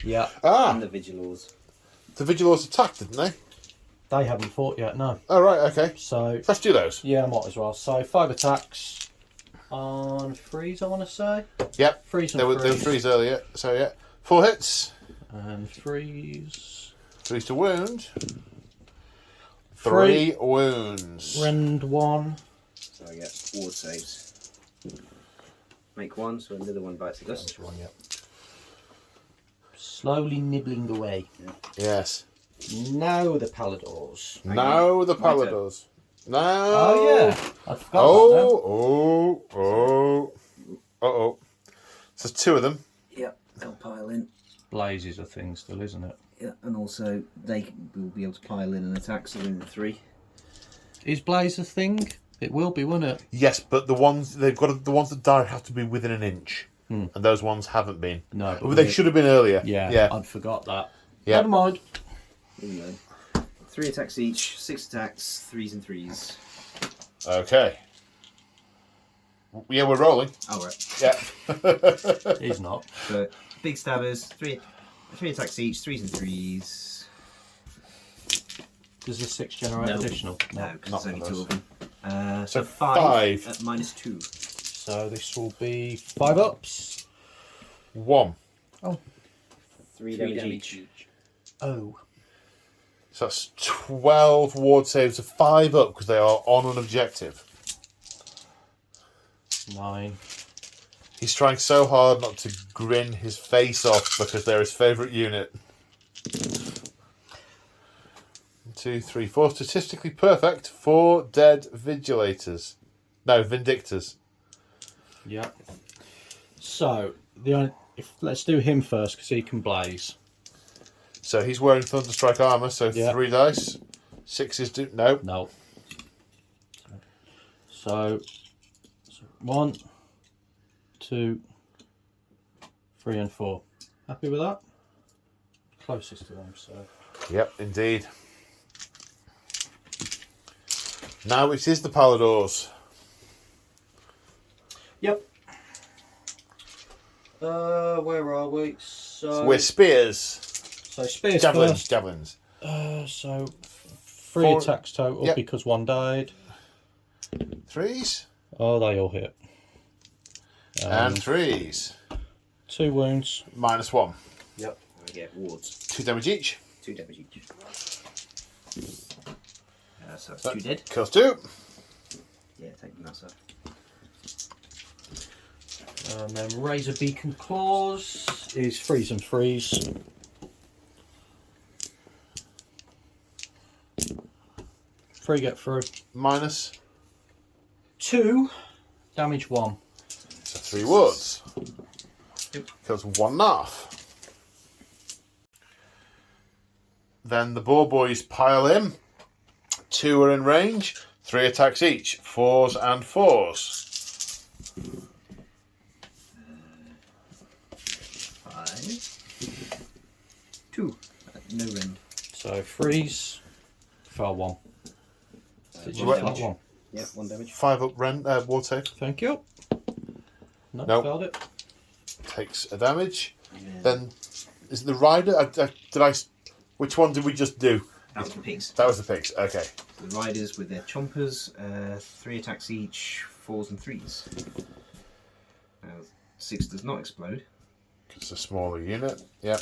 S5: Yeah.
S4: and the Vigilors.
S1: The Vigilors attacked, didn't they?
S5: They haven't fought yet, no.
S1: Oh, right, okay.
S5: So,
S1: Let's do those.
S5: yeah, might as well. So 5 attacks on 3s, I want to say.
S1: Yep.
S5: 3s and
S1: There were 3s earlier, so yeah. 4 hits.
S5: And 3s.
S1: 3s to wound.
S5: 3
S1: 3 wounds.
S5: Rend 1.
S4: So I get ward saves. Make 1, so another one bites the dust.
S5: One, yeah. Slowly nibbling away.
S1: Yes.
S5: Now the Paladors.
S1: Now the
S4: My turn.
S1: Paladors. Now.
S5: Oh, yeah. I forgot
S1: Oh. Uh-oh. So 2 of them.
S6: Yeah, they'll pile in.
S5: that. Blazes a thing still, isn't it?
S6: Yeah, and also they will be able to pile in an attack, so in 3.
S5: Is Blaze a thing? It will be, won't it?
S1: Yes, but the ones the ones that die have to be within an inch. And those ones haven't been.
S5: No.
S1: But they should have been earlier.
S5: Yeah, I'd forgot that.
S1: Yeah.
S5: Never mind.
S6: There you go. 3 attacks each, 6 attacks, 3s and 3s.
S1: Okay. Yeah, we're rolling.
S6: Oh, right.
S1: Yeah.
S5: He's not.
S6: So, big stabbers, 3 attacks each, 3s and 3s.
S5: Does the 6 generate
S6: No.
S5: additional?
S6: No, because
S1: not
S6: there's only
S1: for
S6: 2 of them.
S1: So
S6: So 5
S1: 5.
S6: at -2.
S5: So this will be 5 ups.
S1: 1.
S4: 3 damage each.
S5: Oh.
S1: So that's 12 ward saves of 5 up because they are on an objective.
S5: 9.
S1: He's trying so hard not to grin his face off because they're his favourite unit. 2, 3, 4. Statistically perfect. 4 dead Vigilators. No, Vindictors.
S5: Yeah. So let's do him first because he can blaze.
S1: So he's wearing Thunderstrike armour, so
S5: Yeah.
S1: 3 dice. 6s do... No.
S5: No. So 1, 2, 3, and 4. Happy with that? Closest to them, so.
S1: Yep, indeed. Now it is the Paladors.
S5: Yep. Where are we? So
S1: We're spears.
S5: spears
S1: Javelins,
S5: first.
S1: javelins.
S5: So 3
S1: 4
S5: attacks total
S1: Yep.
S5: because 1 died.
S1: 3s.
S5: Oh, they all hit.
S1: And 3s.
S5: 2 wounds.
S1: -1.
S6: Yep. We get wards.
S1: 2 damage each.
S6: 2 damage each. So that's 2 dead.
S1: Kills 2.
S6: Yeah, take them outside.
S5: And then Razor Beacon Claws is freeze and freeze. Free get through.
S1: Minus.
S5: 2 damage 1.
S1: So 3 wards.
S6: Yep.
S1: Kills 1.5. Then the boar boys pile in. 2 are in range. 3 attacks each. 4s and 4s.
S6: 5. 2. No rend.
S5: So freeze. Fell 1. Did you
S1: Right.
S5: fell 1?
S6: Yep, 1 damage.
S1: 5 up rend, ward save.
S5: Thank you. No,
S1: Nope.
S5: failed it.
S1: Takes a damage.
S6: Yeah.
S1: Then is it the rider? Which one did we just do?
S6: That was the pigs.
S1: That was the pigs. Okay.
S6: The riders with their chompers, 3 attacks each, 4s and 3s. 6 does not explode.
S1: It's a smaller unit. Yep.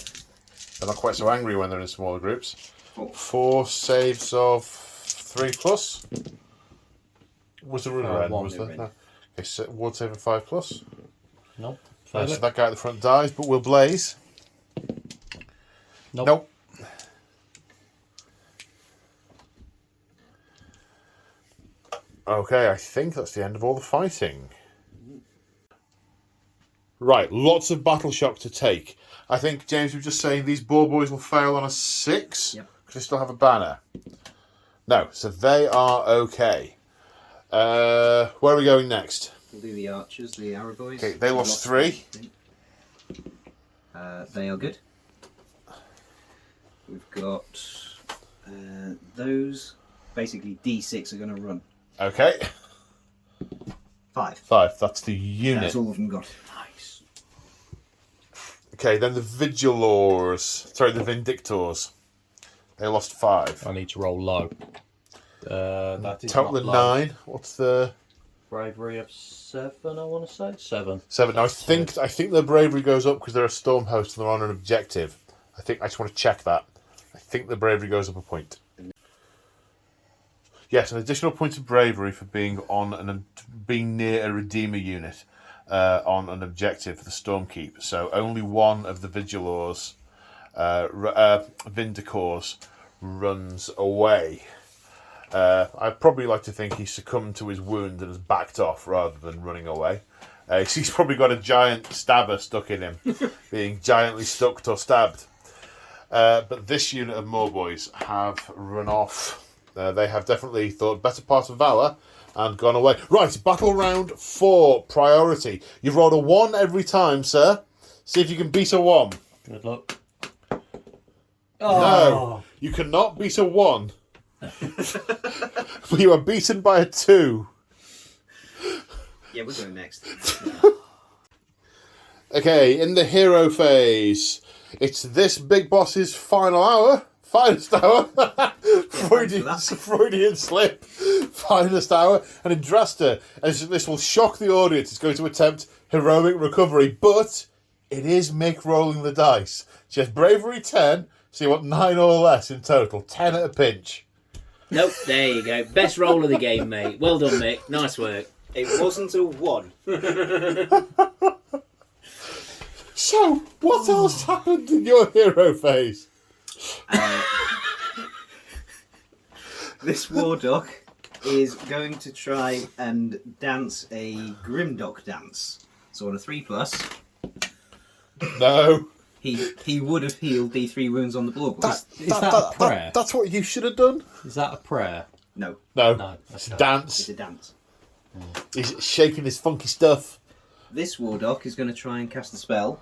S1: They're not quite so angry when they're in smaller groups.
S6: 4.
S1: 4 saves of 3+. Was there a rend?
S5: 1.
S1: Was
S6: No
S1: there?
S6: rend.
S1: Okay, so ward save of 5+.
S5: Nope.
S1: Right,
S5: Failed
S1: so
S5: it.
S1: that guy at the front dies, but will blaze.
S5: Nope.
S1: Nope. Okay, I think that's the end of all the fighting. Right, lots of battle shock to take. I think James was just saying these boar boys will fail on a 6
S6: Yep.
S1: because they still have a banner. No, so they are okay. Where are we going next?
S6: We'll do the archers, the arrow boys.
S1: Okay, they lost 3.
S6: They are good. We've got those. Basically, D6 are going to run.
S1: Okay,
S6: 5.
S1: 5. That's the unit.
S6: That's all of them got.
S5: Nice.
S1: Okay, then the Vigilors. Sorry, the Vindictors. They lost 5.
S5: I need to roll low. That is
S1: Total
S5: not
S1: of
S5: low.
S1: 9. What's the
S5: Bravery of 7, I want to say. 7.
S1: 7? Now I think their bravery goes up because they're a stormhost and they're on an objective. I just want to check that. I think the bravery goes up a point. Yes, an additional point of bravery for being being near a Redeemer unit on an objective for the Stormkeep. So only one of the Vigilors, Vindicors, runs away. I'd probably like to think he succumbed to his wound and has backed off rather than running away. He's probably got a giant stabber stuck in him, being giantly stuck or stabbed. But this unit of Moorboys have run off. They have definitely thought better part of Valor and gone away. Right, battle round 4, priority. You've rolled a 1 every time, sir. See if you can beat a 1.
S5: Good luck.
S1: No, you cannot beat a 1. But you are beaten by a 2.
S6: Yeah, we're going next.
S1: Okay, in the hero phase, it's this big boss's final hour. Finest hour. Freudian slip. Finest hour. And Yndrasta, as this will shock the audience, is going to attempt heroic recovery, but it is Mick rolling the dice. She has bravery 10, so you want 9 or less in total. 10 at a pinch.
S2: Nope, there you go. Best roll of the game, mate. Well done, Mick. Nice work.
S4: It wasn't a 1.
S1: So, what else happened in your hero phase?
S6: This Wardock is going to try and dance a Grimdock dance. So on a 3+,
S1: No.
S6: he would have healed D3 wounds on the blood.
S5: Is that a prayer?
S1: That's what you should have done.
S5: Is that a prayer?
S6: No,
S1: No.
S5: No.
S1: It's
S5: Okay.
S1: a dance.
S6: it's a dance.
S1: He's shaking his funky stuff.
S6: This Wardock is going to try and cast the spell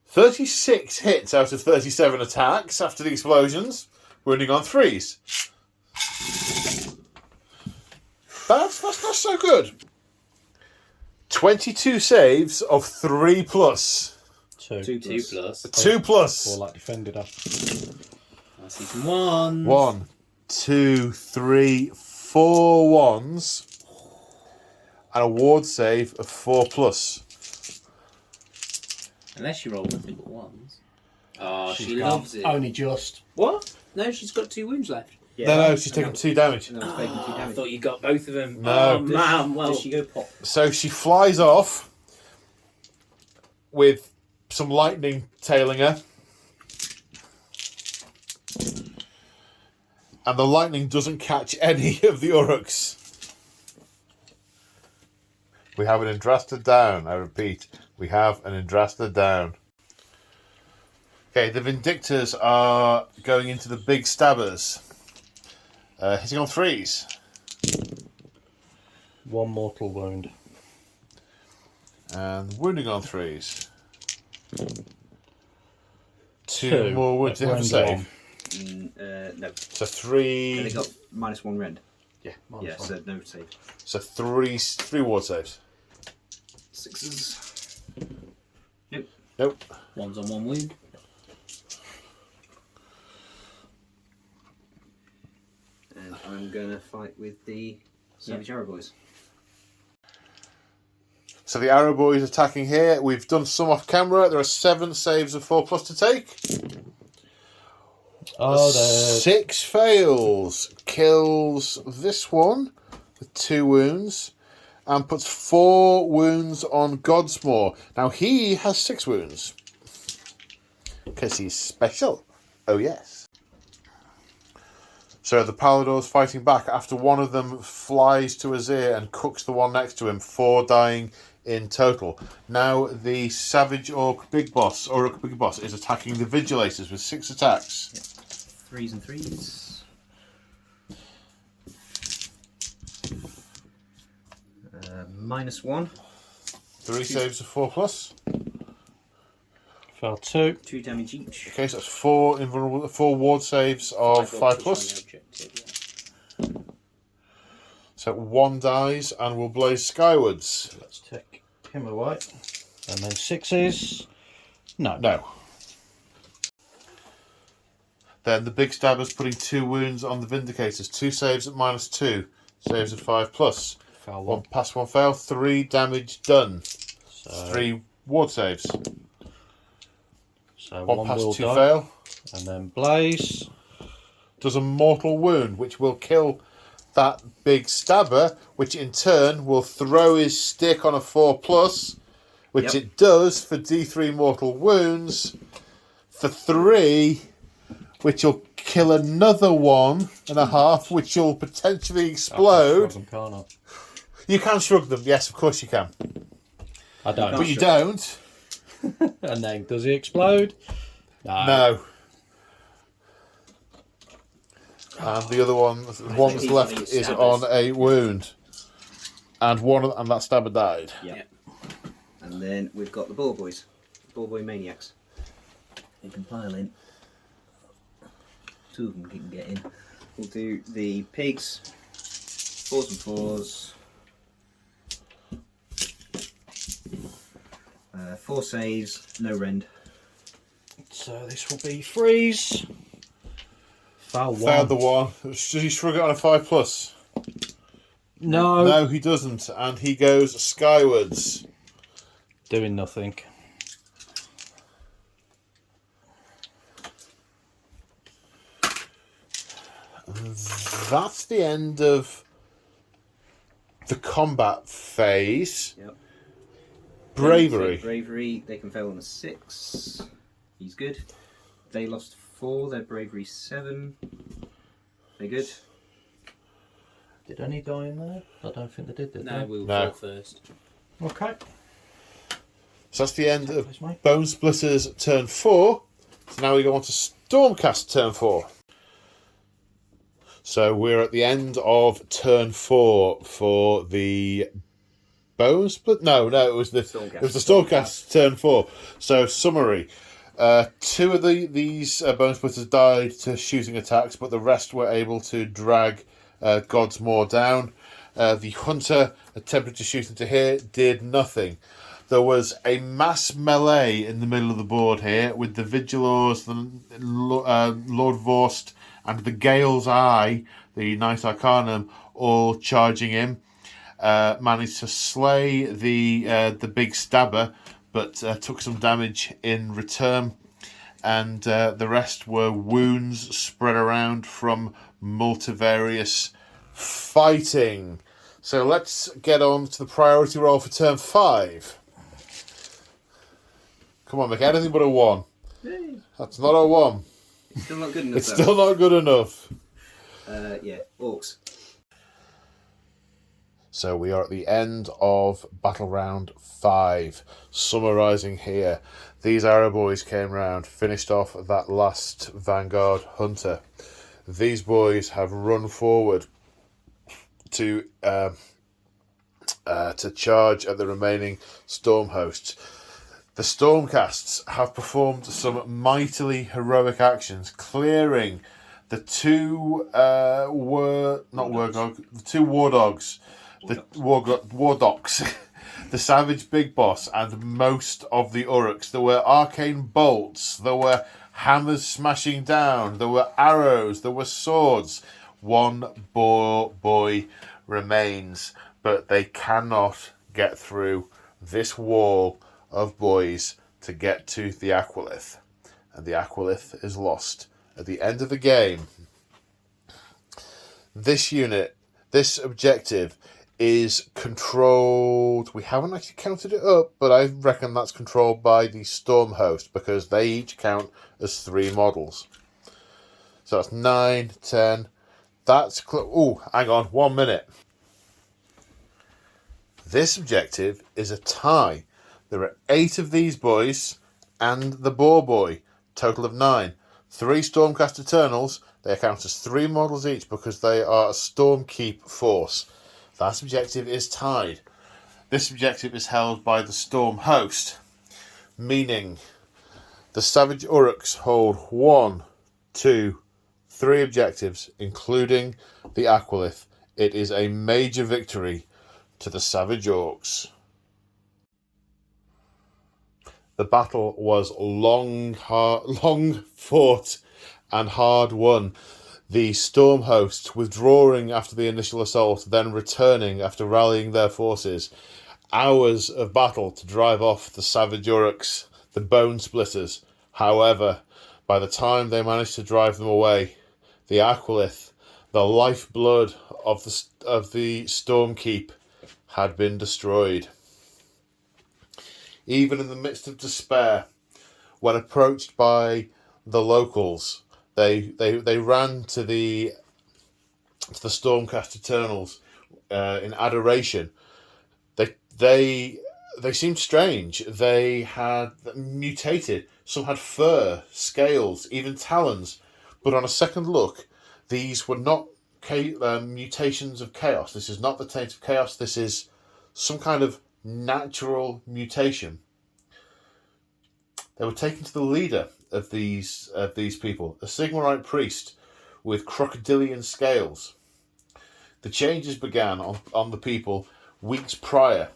S1: 36 hits out of 37 attacks after the explosions, wounding on 3s. That's not so good. 22 saves of 3 plus.
S3: 2.
S2: 2 plus.
S1: 2 plus.
S3: Or like defended up.
S2: I see some ones.
S1: 1, 2, 3, 4 ones. And a ward save of 4 plus.
S2: Unless you roll nothing but ones. Oh,
S5: She's
S2: she
S5: gone.
S2: loves it.
S5: Only just.
S2: What? No, she's got 2 wounds left.
S1: No, she's taken 2 damage.
S6: And I was taking 2
S2: I
S6: damage.
S2: thought you got both of them.
S1: No.
S2: Oh, man. Well,
S6: Does she go pop?
S1: So she flies off with some lightning tailing her. And the lightning doesn't catch any of the Uruks. We have an Yndrasta down, I repeat. We have an Yndrasta down. Okay, the Vindictors are going into the big stabbers. Hitting on 3s.
S3: 1 mortal wound.
S1: And wounding on 3s. 2
S3: 2.
S1: more wounds. Do you have a
S3: Rend
S1: save?
S6: No.
S1: So
S6: And
S1: 3.
S6: they got -1 rend.
S5: Yeah,
S6: Yeah, so no save.
S1: So 3 ward saves.
S6: 6s.
S1: Nope.
S2: one's on 1 wound.
S6: And I'm gonna fight with the Savage Arrow Boys.
S1: So the Arrow Boys attacking here. We've done some off camera. There are 7 saves of 4 plus to take.
S3: Oh, there.
S1: 6 fails. Kills this one with 2 wounds. And puts 4 wounds on Godsmoor. Now he has 6 wounds. Because he's special. Oh yes. So the Palador's fighting back after one of them flies to his ear and cooks the one next to him, 4 dying in total. Now the Savage Orc Big Boss, is attacking the Vigilators with 6 attacks.
S6: 3s and 3s. -1.
S1: 3 saves of 4 plus.
S3: Fell 2.
S6: 2 damage each.
S1: Okay, so that's 4 invulnerable, 4 ward saves of 5 plus. So 1 dies and will blaze skywards.
S3: Let's take him away. And then 6s. No.
S1: No. Then the big stabber's putting 2 wounds on the Vindicators. 2 saves at -2. Saves at 5 plus.
S3: Fell
S1: 1
S3: 1.
S1: pass, 1 fail. 3 damage done.
S3: So,
S1: 3 ward saves.
S3: so
S1: 1
S3: one
S1: pass,
S3: will
S1: 2
S3: die.
S1: fail.
S3: And then blaze.
S1: Does a mortal wound, which will kill that big stabber, which in turn will throw his stick on a 4 plus, which
S6: Yep.
S1: it does for D3 mortal wounds, for 3, which will kill another 1.5, which will potentially explode.
S3: Them, can't I?
S1: You can shrug them, yes, of course you can.
S3: I don't.
S1: But you don't.
S3: And then does he explode?
S1: No. And the other one that's left is on a wound. And that stabber died.
S6: Yeah. And then we've got the Boar Boys. Boar Boy Maniacs. They can pile in. 2 of them can get in. We'll do the pigs. 4s and 4s. 4 saves, no rend.
S3: So this will be freeze. Foul 1.
S1: Failed the 1. Does he shrug it on a 5 plus?
S3: No.
S1: No, he doesn't. And he goes skywards.
S3: Doing nothing.
S1: That's the end of the combat phase.
S6: Yep.
S1: Bravery.
S6: So bravery, they can fail on a 6. He's good. They lost 4, their bravery 7. They're good.
S3: Did any die in there? I don't think they did
S2: No,
S3: they?
S2: we'll
S1: No.
S2: fall first.
S3: Okay.
S1: So that's the end of
S3: That's me.
S1: Bonesplittas turn 4. So now we go on to Stormcast turn 4. So we're at the end of turn 4 for the Bonesplittas? No, it was the Stormcast turn 4. So summary: 2 of these Bonesplittas died to shooting attacks, but the rest were able to drag Godsmoors down. The Hunter attempted to shoot into here, did nothing. There was a mass melee in the middle of the board here with the Vigilators, the Lord Vorst, and the Gale's Eye, the Knight Arcanum, all charging him. Managed to slay the big stabber, but took some damage in return. And the rest were wounds spread around from multivarious fighting. So let's get on to the priority roll for turn 5. Come on, make anything but a 1.
S6: Yay.
S1: That's not a 1.
S6: It's still not good enough.
S1: It's still not good enough.
S6: Yeah, orcs.
S1: So we are at the end of battle round 5. Summarising here, these Arrow boys came round, finished off that last Vanguard Hunter. These boys have run forward to charge at the remaining stormhosts. The Stormcasts have performed some mightily heroic actions, clearing the 2 war dogs, the Savage Big Boss, and most of the Uruks. There were arcane bolts, there were hammers smashing down, there were arrows, there were swords. 1 boy remains, but they cannot get through this wall of boys to get to the Aquilith, and the Aquilith is lost at the end of the game. This objective is controlled. We haven't actually counted it up, but I reckon that's controlled by the Stormhost, because they each count as 3 models. So that's 9, 10. That's hang on 1 minute. This objective is a tie. There are 8 of these boys and the Boar Boy, total of 9. 3 Stormcast Eternals, they count as 3 models each because they are a Stormkeep force. That objective is tied. This objective is held by the Stormhost, meaning the Savage Uruks hold 1, 2, 3 objectives, including the Aquilith. It is a major victory to the Savage Orcs. The battle was long fought and hard won. The Stormhosts withdrawing after the initial assault, then returning after rallying their forces. Hours of battle to drive off the Savage Uruks, the Bonesplittas. However, by the time they managed to drive them away, the Aquilith, the lifeblood of the Stormkeep, had been destroyed. Even in the midst of despair, when approached by the locals, they ran to the Stormcast Eternals in adoration. They seemed strange. They had mutated. Some had fur, scales, even talons. But on a second look, these were not mutations of chaos. This is not the taint of chaos. This is some kind of natural mutation. They were taken to the leader of these people, a Sigmarite priest with crocodilian scales. The changes began on the people weeks prior,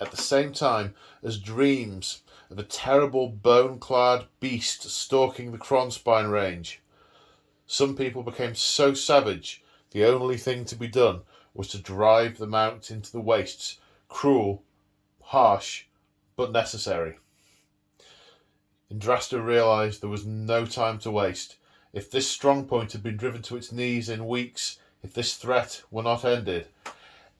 S1: at the same time as dreams of a terrible bone-clad beast stalking the Krondspine range. Some people became so savage, the only thing to be done was to drive them out into the wastes. Cruel, harsh, but necessary. Yndrasta realised there was no time to waste. If this strongpoint had been driven to its knees in weeks, if this threat were not ended,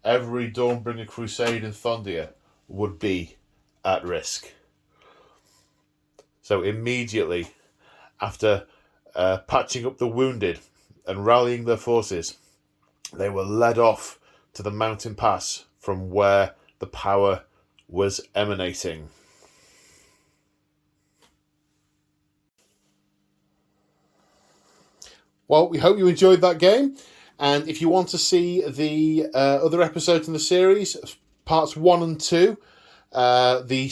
S1: every Dawnbringer crusade in Thondia would be at risk. So immediately after patching up the wounded and rallying their forces, they were led off to the mountain pass from where the power was emanating. Well, we hope you enjoyed that game, and if you want to see the other episodes in the series, parts 1 and 2. The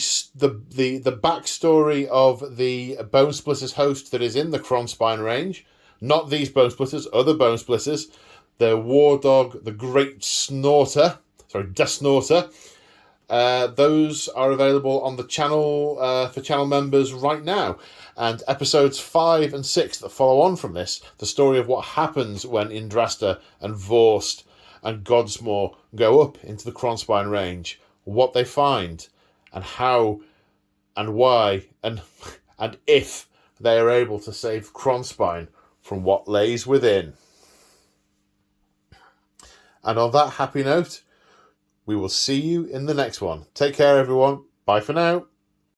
S1: backstory of the Bonesplittas host that is in the Krondspine range. Not these Bonesplittas, other Bonesplittas. The War Dog, the Great Snorter, Death Snorter. Those are available on the channel for channel members right now. And episodes 5 and 6 that follow on from this, the story of what happens when Yndrasta and Vorst and Godsmoor go up into the Krondspine range, what they find, and how and why, and if they are able to save Krondspine from what lays within. And on that happy note, we will see you in the next one. Take care, everyone. Bye for now.